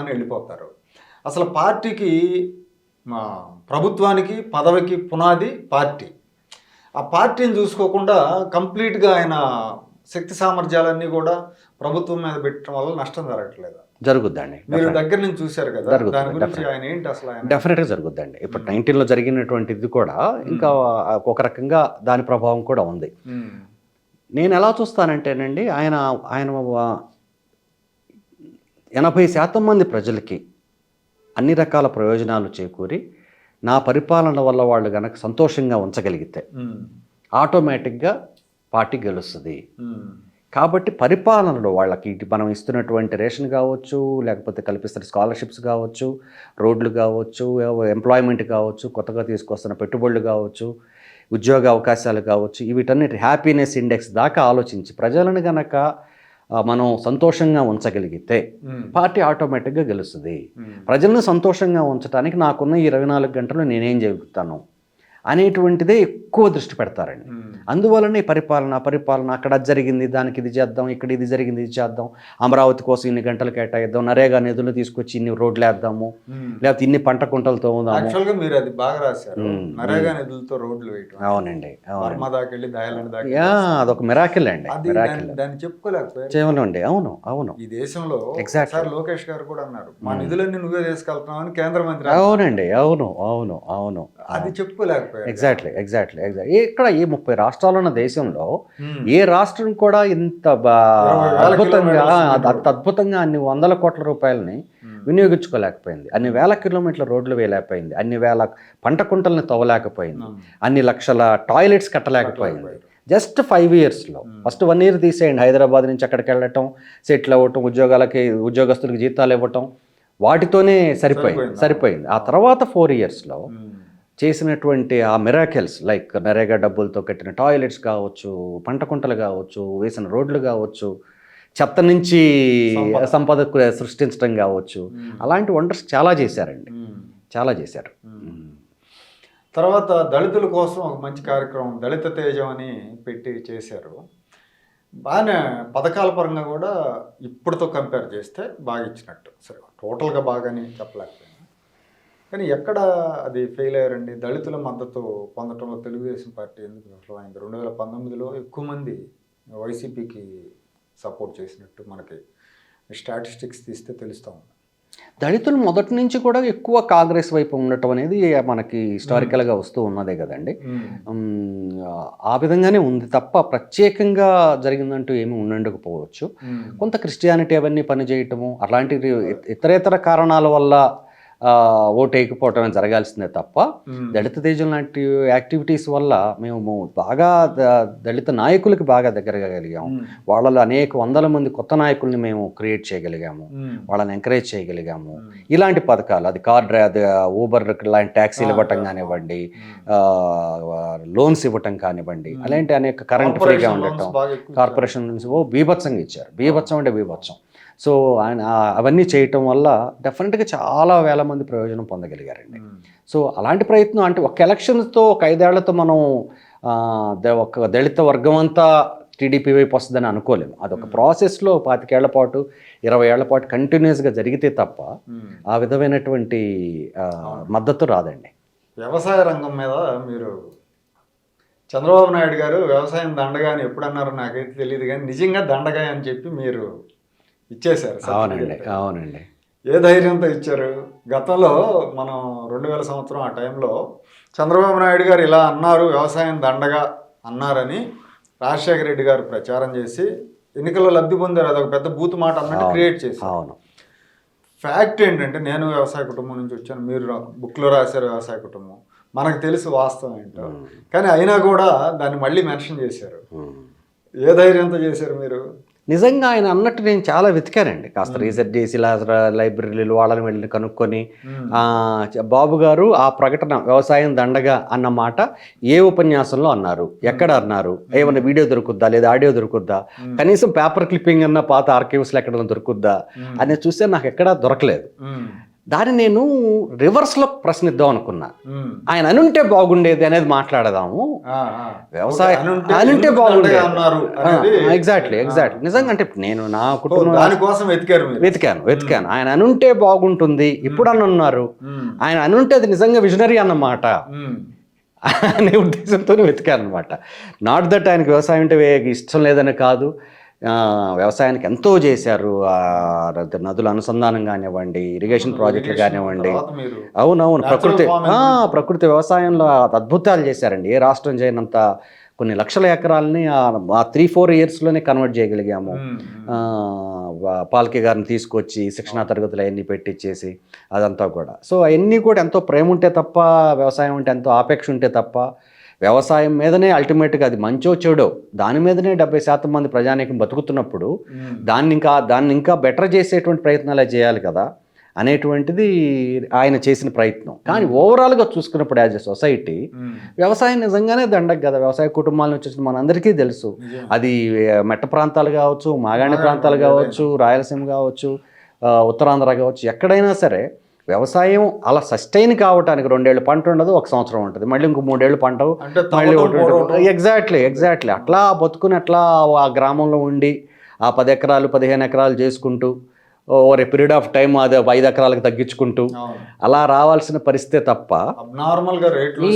అని వెళ్ళిపోతారు. అసలు పార్టీకి, ప్రభుత్వానికి, పదవికి పునాది పార్టీ. ఆ పార్టీని చూసుకోకుండా కంప్లీట్గా ఆయన శక్తి సామర్థ్యాలన్నీ కూడా ప్రభుత్వం మీద పెట్టడం వల్ల నష్టం జరగట్లేదు. జరుగుద్దండి. మీరు దగ్గర నుంచి చూశారు కదా, దాని గురించి ఆయన ఏంటి అసలు? డెఫినెట్గా జరుగుద్దండి. ఇప్పుడు 19లో జరిగినటువంటిది కూడా ఇంకా ఒక రకంగా దాని ప్రభావం కూడా ఉంది. నేను ఎలా చూస్తానంటేనండి, ఆయన 80% మంది ప్రజలకి అన్ని రకాల ప్రయోజనాలు చేకూరి నా పరిపాలన వల్ల వాళ్ళు కనుక సంతోషంగా ఉంచగలిగితే ఆటోమేటిక్గా పార్టీ గెలుస్తుంది. కాబట్టి పరిపాలనలో వాళ్ళకి మనం ఇస్తున్నటువంటి రేషన్ కావచ్చు, లేకపోతే కల్పిస్తున్న స్కాలర్షిప్స్ కావచ్చు, రోడ్లు కావచ్చు, ఎంప్లాయ్మెంట్ కావచ్చు, కొత్తగా తీసుకొస్తున్న పెట్టుబడులు కావచ్చు, ఉద్యోగ అవకాశాలు కావచ్చు, వీటన్నిటి హ్యాపీనెస్ ఇండెక్స్ దాకా ఆలోచించి ప్రజలను గనక మనం సంతోషంగా ఉంచగలిగితే పార్టీ ఆటోమేటిక్గా గెలుస్తుంది. ప్రజలను సంతోషంగా ఉంచడానికి నాకున్న 24 గంటలు నేనేం చెబుతాను అనేటువంటిదే ఎక్కువ దృష్టి పెడతారండి. అందువలనే పరిపాలన అక్కడ జరిగింది దానికి ఇది చేద్దాం, ఇక్కడ ఇది జరిగింది ఇది చేద్దాం, అమరావతి కోసం ఇన్ని గంటలు కేటాయిద్దాం, నరేగా నిధులు తీసుకొచ్చి ఇన్ని రోడ్లు వేద్దాం, లేకపోతే ఇన్ని పంట కుంటలతో ఉందాము. యాక్చువల్గా మీరు అది బాగా రాశారు, నరేగా నిధులతో రోడ్లు వేయటం. అవునండి, అదొక మిరాకిల్ అండి. దాన్ని చెప్పుకోలేకపోయారు. చేయలేండి. అవును అవును. ఈ దేశంలో ఎగ్జాక్ట్లీ లోకేష్ గారు కూడా అన్నారు, మా నిధులన్నీ నువ్వే తీసుకెళ్తున్నావు అని కేంద్ర మంత్రి. అవునండి, అవును అవును అవును. అది చెప్పుకోలేకపోయారు. ఎగ్జాక్ట్లీ. ఇక్కడ ఈ 30 రాష్ట్రాలు ఉన్న దేశంలో ఏ రాష్ట్రం కూడా ఇంత అద్భుతంగా అన్ని 100 కోట్ల రూపాయలని వినియోగించుకోలేకపోయింది, అన్ని వేల కిలోమీటర్ల రోడ్లు వేయలేకపోయింది, అన్ని వేల పంట కుంటల్ని తవ్వలేకపోయింది, అన్ని లక్షల టాయిలెట్స్ కట్టలేకపోయింది. జస్ట్ 5 ఇయర్స్లో. ఫస్ట్ 1 ఇయర్ తీసేయండి, హైదరాబాద్ నుంచి అక్కడికి వెళ్ళటం, సెటిల్ అవ్వటం, ఉద్యోగస్తులకు జీతాలు ఇవ్వటం, వాటితోనే సరిపోయింది. ఆ తర్వాత 4 ఇయర్స్లో చేసినటువంటి ఆ మిరాకిల్స్, లైక్ నరేగా డబ్బులతో కట్టిన టాయిలెట్స్ కావచ్చు, పంట కుంటలు కావచ్చు, వేసిన రోడ్లు కావచ్చు, చెత్త నుంచి సంపద సృష్టించడం కావచ్చు, అలాంటి వండర్స్ చాలా చేశారండి, చాలా చేశారు. తర్వాత దళితుల కోసం ఒక మంచి కార్యక్రమం దళిత తేజం అని పెట్టి చేశారు. బాగానే పథకాల పరంగా కూడా ఇప్పటితో కంపేర్ చేస్తే బాగా ఇచ్చినట్టు. సరే, టోటల్గా బాగానే చెప్పలేకపోయింది, కానీ ఎక్కడ అది ఫెయిల్ అయ్యారండి? దళితుల మద్దతు పొందటంలో తెలుగుదేశం పార్టీ ఎందుకు విఫలమైంది? 2019లో ఎక్కువ మంది వైసీపీకి సపోర్ట్ చేసినట్టు మనకి స్టాటిస్టిక్స్ తీస్తే తెలుస్తూ ఉంది. దళితులు మొదటి నుంచి కూడా ఎక్కువ కాంగ్రెస్ వైపు ఉండటం అనేది మనకి హిస్టారికల్గా వస్తూ ఉన్నదే కదండి. ఆ విధంగానే ఉంది తప్ప ప్రత్యేకంగా జరిగిందంటూ ఏమీ ఉండకపోవచ్చు. కొంత క్రిస్టియానిటీ అవన్నీ పనిచేయటము, అలాంటి ఇతరేతర కారణాల వల్ల ఓటు వేయకపోవటమే జరగాల్సిందే తప్ప దళిత తేజం లాంటి యాక్టివిటీస్ వల్ల మేము బాగా దళిత నాయకులకి బాగా దగ్గరగా కలిగాము. వాళ్ళలో అనేక 100 మంది కొత్త నాయకుల్ని మేము క్రియేట్ చేయగలిగాము, వాళ్ళని ఎంకరేజ్ చేయగలిగాము. ఇలాంటి పథకాలు, అది అది ఊబర్ లాంటి ట్యాక్సీలు ఇవ్వటం కానివ్వండి, లోన్స్ ఇవ్వటం కానివ్వండి, అలాంటి అనేక కరెంట్ ఫ్రీగా ఉండటం, కార్పొరేషన్ నుంచి బీభత్సంగా ఇచ్చారు. బీభత్సం అంటే బీభత్సం. సో ఆయన అవన్నీ చేయటం వల్ల డెఫినెట్గా చాలా వేల మంది ప్రయోజనం పొందగలిగారండి. సో అలాంటి ప్రయత్నం అంటే ఒక ఎలక్షన్తో ఒక 5 ఏళ్లతో మనం ఒక దళిత వర్గం అంతా టీడీపీ వైపు వస్తుందని అనుకోలేము. అదొక ప్రాసెస్లో 25 ఏళ్ల పాటు 20 ఏళ్ల పాటు కంటిన్యూస్గా జరిగితే తప్ప ఆ విధమైనటువంటి మద్దతు రాదండి. వ్యవసాయ రంగం మీద మీరు చంద్రబాబు నాయుడు గారు వ్యవసాయం దండగా అని ఎప్పుడు అన్నారో నాకైతే తెలియదు, కానీ నిజంగా దండగా అని చెప్పి మీరు ఇచ్చేశారు. అవునండి, అవునండి. ఏ ధైర్యంతో ఇచ్చారు? గతంలో మనం 2000 సంవత్సరం ఆ టైంలో చంద్రబాబు నాయుడు గారు ఇలా అన్నారు, వ్యవసాయం దండగా అన్నారని రాజశేఖర రెడ్డి గారు ప్రచారం చేసి ఎన్నికల్లో లబ్ధి పొందారు. అదొక పెద్ద బూత్ మాట అన్నట్టు క్రియేట్ చేసి. అవును. ఫ్యాక్ట్ ఏంటంటే నేను వ్యవసాయ కుటుంబం నుంచి వచ్చాను, మీరు బుక్లో రాశారు వ్యవసాయ కుటుంబం, మనకు తెలుసు వాస్తవం ఏంటో, కానీ అయినా కూడా దాన్ని మళ్ళీ మెన్షన్ చేశారు. ఏ ధైర్యంతో చేశారు మీరు? నిజంగా ఆయన అన్నట్టు నేను చాలా వెతికానండి, కాస్త రీసెర్చ్ చేసి లైబ్రరీలు వాళ్ళని వెళ్ళి కనుక్కొని బాబు గారు ఆ ప్రకటన వ్యవసాయం దండగా అన్న మాట ఏ ఉపన్యాసంలో అన్నారు, ఎక్కడ అన్నారు, ఏమన్నా వీడియో దొరుకుద్దా లేదా ఆడియో దొరుకుద్దా, కనీసం పేపర్ క్లిప్పింగ్ అన్న పాత ఆర్కైవ్స్లో ఎక్కడైనా దొరుకుద్దా అనేది చూస్తే నాకు ఎక్కడా దొరకలేదు. దాన్ని నేను రివర్స్లో ప్రశ్నిద్దాం అనుకున్నా. ఆయన అనుంటే బాగుండేది అనేది మాట్లాడదాము, వ్యవసాయం అనుంటే బాగుండేది. ఎగ్జాక్ట్లీ నిజంగా అంటే నేను నా కుటుంబం వెతికాను. ఆయన అనుంటే బాగుంటుంది ఇప్పుడు అని అన్నారు, ఆయన అనుంటే అది నిజంగా విజనరీ అన్నమాట అనే ఉద్దేశంతో వెతికాను అనమాట. నాట్ దట్ ఆయనకి వ్యవసాయం అంటే ఇష్టం లేదని కాదు, వ్యవసాయానికి ఎంతో చేశారు. నదుల అనుసంధానం కానివ్వండి, ఇరిగేషన్ ప్రాజెక్టులు కానివ్వండి, అవునవును, ప్రకృతి వ్యవసాయంలో అద్భుతాలు చేశారండి. ఏ రాష్ట్రం చేయనంత కొన్ని లక్షల ఎకరాలని ఆ 3-4 ఇయర్స్లోనే కన్వర్ట్ చేయగలిగాము. పాల్కే గారిని తీసుకొచ్చి శిక్షణా తరగతులు అవన్నీ పెట్టించేసి అదంతా కూడా. సో అవన్నీ కూడా ఎంతో ప్రేమ ఉంటే తప్ప, వ్యవసాయం అంటే ఎంతో ఆపేక్ష ఉంటే తప్ప, వ్యవసాయం మీదనే అల్టిమేట్గా అది మంచో చెడో దాని మీదనే 70% మంది ప్రజానీకం బతుకుతున్నప్పుడు దాన్ని ఇంకా బెటర్ చేసేటువంటి ప్రయత్నాలే చేయాలి కదా అనేటువంటిది ఆయన చేసిన ప్రయత్నం. కానీ ఓవరాల్గా చూసుకున్నప్పుడు యాజ్ ఎ సొసైటీ వ్యవసాయం నిజంగానే దండగ కదా. వ్యవసాయ కుటుంబాల నుంచి వచ్చిన మనందరికీ తెలుసు, అది మెట్ట ప్రాంతాలు కావచ్చు, మాగాణి ప్రాంతాలు కావచ్చు, రాయలసీమ కావచ్చు, ఉత్తరాంధ్ర కావచ్చు, ఎక్కడైనా సరే వ్యవసాయం అలా సస్టైన్ కావటానికి 2 ఏళ్ళు పంట ఉండదు, 1 సంవత్సరం ఉంటుంది, మళ్ళీ ఇంకో 3 ఏళ్ళు పంట, మళ్ళీ ఎగ్జాక్ట్లీ అట్లా బతుకుని అట్లా ఆ గ్రామంలో ఉండి ఆ 10 ఎకరాలు 15 ఎకరాలు చేసుకుంటూ over a period of time అది 5 ఎకరాలకు తగ్గించుకుంటూ అలా రావాల్సిన పరిస్థితే తప్ప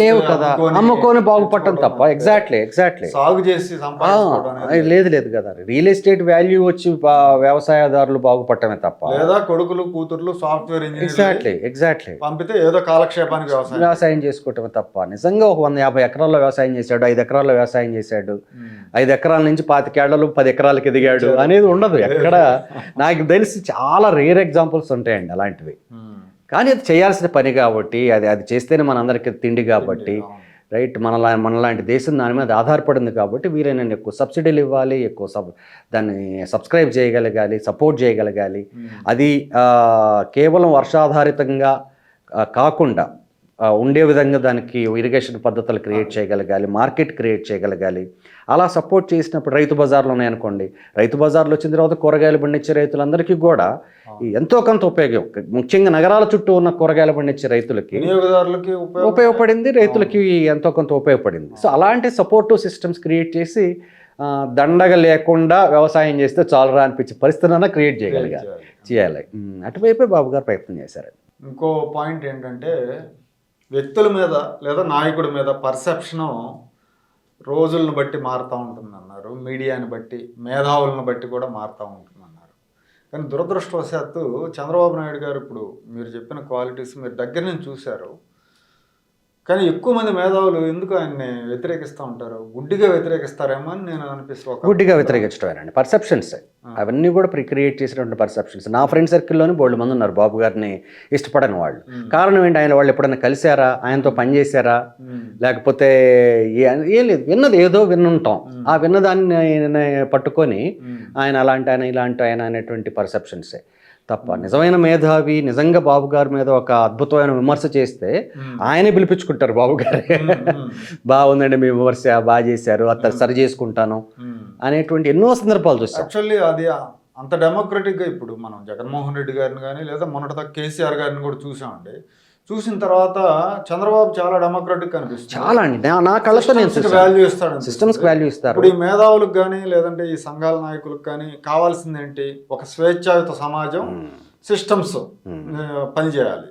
లేవు కదా, అమ్ముకొని బాగుపడటం తప్ప. ఎగ్జాక్ట్లీ లేదు కదా. రియల్ ఎస్టేట్ వాల్యూ వచ్చి వ్యవసాయదారులు బాగుపడటమే తప్ప, లేదా కొడుకులు కూతుర్లు సాఫ్ట్వేర్ ఎగ్జాక్ట్లీ పంపితే ఏదో కాలక్షేపానికి వ్యవసాయం చేసుకోవటమే తప్ప. నిజంగా ఒక 150 ఎకరాల్లో వ్యవసాయం చేశాడు, 5 ఎకరాల్లో వ్యవసాయం చేశాడు, 5 ఎకరాల నుంచి 25 ఏళ్లలో 10 ఎకరాలకు ఎదిగాడు అనేది ఉండదు ఎక్కడ. నాకు తెలిసి చాలా రేర్ ఎగ్జాంపుల్స్ ఉంటాయండి అలాంటివి. కానీ అది చేయాల్సిన పని కాబట్టి, అది చేస్తేనే మనందరికీ తిండి కాబట్టి, రైట్, మనలాంటి దేశం దాని మీద ఆధారపడింది కాబట్టి వీలైనా ఎక్కువ సబ్సిడీలు ఇవ్వాలి, ఎక్కువ దాన్ని సబ్స్క్రైబ్ చేయగలగాలి, సపోర్ట్ చేయగలగాలి. అది కేవలం వర్షాధారితంగా కాకుండా ఉండే విధంగా దానికి ఇరిగేషన్ పద్ధతులు క్రియేట్ చేయగలగాలి, మార్కెట్ క్రియేట్ చేయగలగాలి. అలా సపోర్ట్ చేసినప్పుడు రైతు బజార్లు ఉన్నాయనుకోండి, రైతు బజార్లు వచ్చిన తర్వాత కూరగాయలు పండించే రైతులందరికీ కూడా ఎంతో కొంత ఉపయోగం, ముఖ్యంగా నగరాల చుట్టూ ఉన్న కూరగాయలు పండించే రైతులకి ఉపయోగపడింది, రైతులకి ఎంతో కొంత ఉపయోగపడింది. సో అలాంటి సపోర్టివ్ సిస్టమ్స్ క్రియేట్ చేసి దండగ లేకుండా వ్యవసాయం చేస్తే చాలరా అనిపించే పరిస్థితులన్నా క్రియేట్ చేయాలి. అటువైపే బాబు గారు ప్రయత్నం చేశారు. ఇంకో పాయింట్ ఏంటంటే వ్యక్తుల మీద లేదా నాయకుడి మీద పర్సెప్షను రోజులను బట్టి మారుతూ ఉంటుందన్నారు, మీడియాని బట్టి, మేధావులను బట్టి కూడా మారుతూ ఉంటుందన్నారు. కానీ దురదృష్టవశాత్తు చంద్రబాబు నాయుడు గారు ఇప్పుడు మీరు చెప్పిన క్వాలిటీస్ మీరు దగ్గర నుంచి చూశారు, కానీ ఎక్కువ మంది మేధావులు ఎందుకు ఆయన్ని వ్యతిరేకిస్తూ ఉంటారు? గుడ్డిగా వ్యతిరేకిస్తారేమో అని నేను అనిపిస్తుంది. గుడ్డిగా వ్యతిరేకించడం పర్సెప్షన్స్, అవన్నీ కూడా క్రియేట్ చేసినటువంటి పర్సెప్షన్స్. నా ఫ్రెండ్ సర్కిల్లోనే బోల్డ్ మంది ఉన్నారు బాబు గారిని ఇష్టపడని వాళ్ళు. కారణం ఏంటి? ఆయన వాళ్ళు ఎప్పుడైనా కలిశారా, ఆయనతో పనిచేశారా, లేకపోతే ఏం లేదు, విన్నది ఏదో విన్నుంటాం, ఆ విన్నదాన్ని పట్టుకొని ఆయన అలాంటి ఆయన ఇలాంటి ఆయన అనేటువంటి పర్సెప్షన్సే తప్ప నిజమైన మేధావి నిజంగా బాబు గారి మీద ఒక అద్భుతమైన విమర్శ చేస్తే ఆయనే పిలిపించుకుంటారు బాబు గారే, బాగుందండి మీ విమర్శ, బాగా చేశారు, అతను సరి చేసుకుంటాను అనేటువంటి ఎన్నో సందర్భాలు చూస్తాం. యాక్చువల్లీ అది అంత డెమోక్రటిక్గా ఇప్పుడు మనం జగన్మోహన్ రెడ్డి గారిని కానీ లేదా మొన్నటిదాకా కేసీఆర్ గారిని కూడా చూసామండి. చూసిన తర్వాత చంద్రబాబు చాలా డెమోక్రటిక్ అనిపిస్తుంది. చాలా అండి, నా కళ్ళతో నేను వాల్యూ ఇస్తాడు, సిస్టమ్స్కి వాల్యూ ఇస్తారు. ఇప్పుడు ఈ మేధావులకు కానీ లేదంటే ఈ సంఘాల నాయకులకు కానీ కావాల్సింది ఏంటి? ఒక స్వేచ్ఛాయుత సమాజం, సిస్టమ్స్ పనిచేయాలి.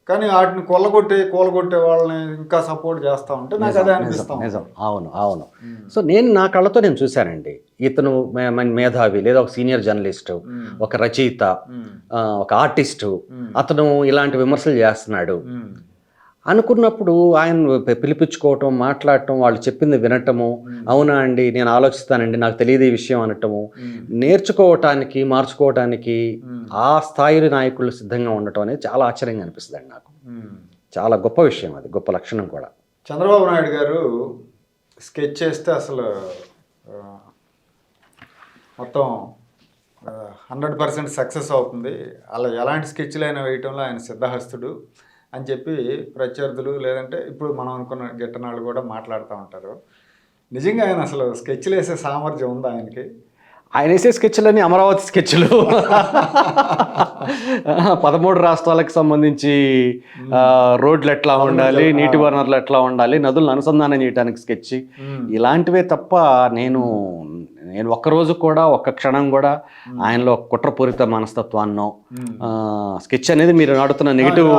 కానీ వాటిని కూలగొట్టే వాళ్ళని ఇంకా సపోర్ట్ చేస్తూ ఉంటే నాకు అదే అనిపిస్తాం. నిజం, అవును అవును. సో నేను నా కళ్ళతో నేను చూశానండి. ఇతను మేధావి లేదా ఒక సీనియర్ జర్నలిస్టు, ఒక రచయిత, ఒక ఆర్టిస్టు, అతను ఇలాంటి విమర్శలు చేస్తున్నాడు అనుకున్నప్పుడు ఆయన పిలిపించుకోవటం, మాట్లాడటం, వాళ్ళు చెప్పింది వినటము, అవునా అండి నేను ఆలోచిస్తానండి నాకు తెలియదు ఈ విషయం అనటము, నేర్చుకోవటానికి మార్చుకోవటానికి ఆ స్థాయి నాయకులు సిద్ధంగా ఉండటం అనేది చాలా ఆశ్చర్యంగా అనిపిస్తుంది అండి నాకు. చాలా గొప్ప విషయం, అది గొప్ప లక్షణం కూడా. చంద్రబాబు నాయుడు గారు స్కెచ్ చేస్తే అసలు మొత్తం 100% సక్సెస్ అవుతుంది, అలా ఎలాంటి స్కెచ్లు అయినా వేయటంలో ఆయన సిద్ధహస్తుడు అని చెప్పి ప్రత్యర్థులు లేదంటే ఇప్పుడు మనం అనుకున్న గిట్టనాళ్ళు కూడా మాట్లాడుతూ ఉంటారు. నిజంగా ఆయన అసలు స్కెచ్లు వేసే సామర్థ్యం ఉందా ఆయనకి? ఆయన వేసే స్కెచ్లన్నీ అమరావతి స్కెచ్లు. 13 రాష్ట్రాలకు సంబంధించి రోడ్లు ఎట్లా ఉండాలి, నీటి వనరులు ఎట్లా ఉండాలి, నదులను అనుసంధానం చేయడానికి స్కెచ్, ఇలాంటివే తప్ప నేను ఒక్కరోజు కూడా ఒక్క క్షణం కూడా ఆయనలో కుట్రపూరిత మనస్తత్వాన్నో స్కెచ్ అనేది మీరు నడుతున్న నెగిటివ్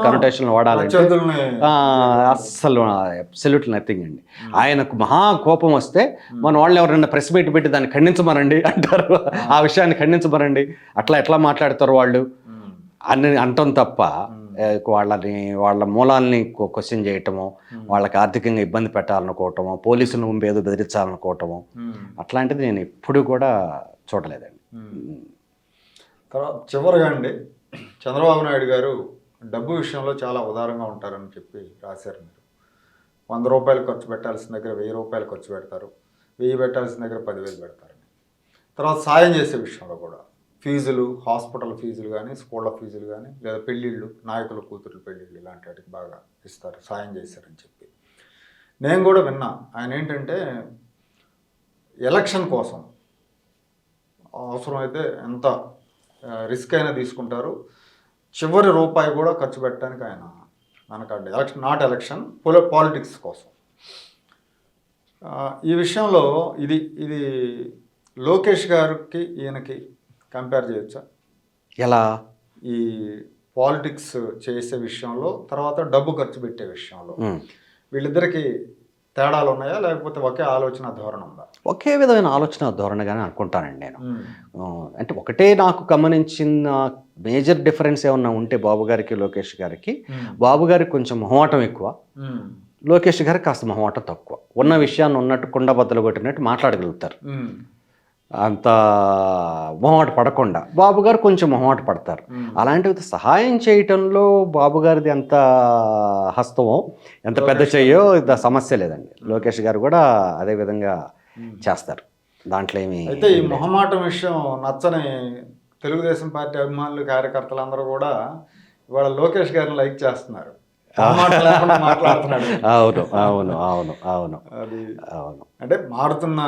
కనోటేషన్ వాడాలంటే అస్సలు అబ్సల్యూట్ నథింగ్ అండి. ఆయనకు మహా కోపం వస్తే మన వాళ్ళు ఎవరైనా ప్రెస్ మీట్ పెట్టి దాన్ని ఖండించమనండి అంటారు, ఆ విషయాన్ని ఖండించమనండి, అట్లా ఎట్లా మాట్లాడతారు వాళ్ళు అని అంటాం తప్ప వాళ్ళ మూలాల్ని క్వశ్చన్ చేయటము, వాళ్ళకి ఆర్థికంగా ఇబ్బంది పెట్టాలనుకోవటము, పోలీసులను ఏదో బెదిరించాలనుకోవటము, అట్లాంటిది నేను ఎప్పుడు కూడా చూడలేదండి. తర్వాత చివరిగా అండి, చంద్రబాబు నాయుడు గారు డబ్బు విషయంలో చాలా ఉదారంగా ఉంటారని చెప్పి రాశారు. మీరు 100 రూపాయలు ఖర్చు పెట్టాల్సిన దగ్గర 1000 రూపాయలు ఖర్చు పెడతారు, 1000 పెట్టాల్సిన దగ్గర 10,000 పెడతారు. తర్వాత సాయం చేసే విషయంలో కూడా ఫీజులు, హాస్పిటల్ ఫీజులు కానీ, స్కూళ్ళ ఫీజులు కానీ, లేదా పెళ్ళిళ్ళు, నాయకుల కూతురు పెళ్ళిళ్ళు, ఇలాంటి వాటికి బాగా ఇస్తారు, సాయం చేశారని చెప్పి నేను కూడా విన్నా. ఆయన ఏంటంటే ఎలక్షన్ కోసం అవసరమైతే ఎంత రిస్క్ అయినా తీసుకుంటారు, చివరి రూపాయి కూడా ఖర్చు పెట్టడానికి ఆయన వెనకాడ్డు. నాట్ ఎలక్షన్, పాలిటిక్స్ కోసం. ఈ విషయంలో ఇది లోకేష్ గారికి ఈయనకి కంపేర్ చేయొచ్చా? ఎలా? ఈ పాలిటిక్స్ చేసే విషయంలో, తర్వాత డబ్బు ఖర్చు పెట్టే విషయంలో వీళ్ళిద్దరికి తేడాలు ఉన్నాయా, లేకపోతే ఒకే ఆలోచన ధోరణి ఉందా? ఒకే విధమైన ఆలోచన ధోరణిగానే అనుకుంటానండి నేను. అంటే ఒకటే నాకు గమనించిన మేజర్ డిఫరెన్స్ ఏమన్నా ఉంటే బాబు గారికి లోకేష్ గారికి, బాబు గారికి కొంచెం మొహమాటం ఎక్కువ, లోకేష్ గారికి కాస్త మొహమాటం తక్కువ. ఉన్న విషయాన్ని ఉన్నట్టు కుండ బద్దలు కొట్టినట్టు మాట్లాడగలుగుతారు, అంత మొహమాట పడకుండా. బాబు గారు కొంచెం మొహమాట పడతారు. అలాంటివి సహాయం చేయటంలో బాబు గారిది ఎంత హస్తమో, ఎంత పెద్ద చెయ్యో సమస్య లేదండి. లోకేష్ గారు కూడా అదే విధంగా చేస్తారు, దాంట్లో ఏమి. అయితే ఈ మొహమాటం విషయం నచ్చని తెలుగుదేశం పార్టీ అభిమానులు, కార్యకర్తలు అందరూ కూడా ఇవాళ లోకేష్ గారిని లైక్ చేస్తున్నారు. అవును అవును అవును అవును అవును. అంటే మారుతున్న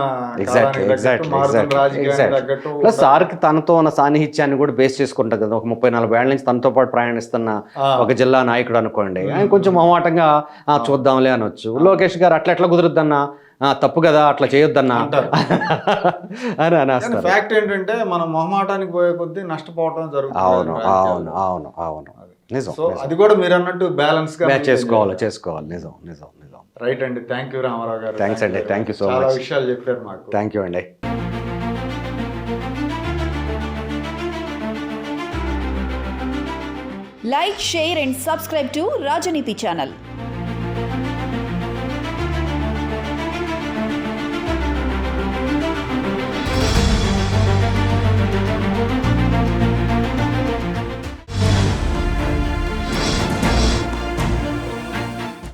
ప్లస్ సార్కి తనతో ఉన్న సాన్నిహిత్యాన్ని కూడా బేస్ చేసుకుంటారు కదా. ఒక 34 ఏళ్ల నుంచి తనతో పాటు ప్రయాణిస్తున్న ఒక జిల్లా నాయకుడు అనుకోండి, ఆయన కొంచెం మొహమాటంగా చూద్దాంలే అనొచ్చు. లోకేష్ గారు ఎట్లా కుదురుద్దన్నా, తప్పు కదా అట్లా చేయొద్దన్నా అని అనేస్తారు. ఫ్యాక్ట్ ఏంటంటే మనం మొహమాటానికి పోయే కొద్దీ నష్టపోవడం జరుగుతుంది. అవును అవును అవును అవును, నిజం. అది కూడా మీరు అన్నట్టు బ్యాలెన్స్ గా చేసుకోవాలి. నిజం నిజం నిజం. రైట్ అండి, థ్యాంక్ యూ రామారావు గారు. థ్యాంక్స్ అండి, థ్యాంక్ యూ సో మచ్. చాలా విషయాలు చెప్పారు మాకు. థ్యాంక్ యూ అండి. Like, share and subscribe to Rajaniti channel.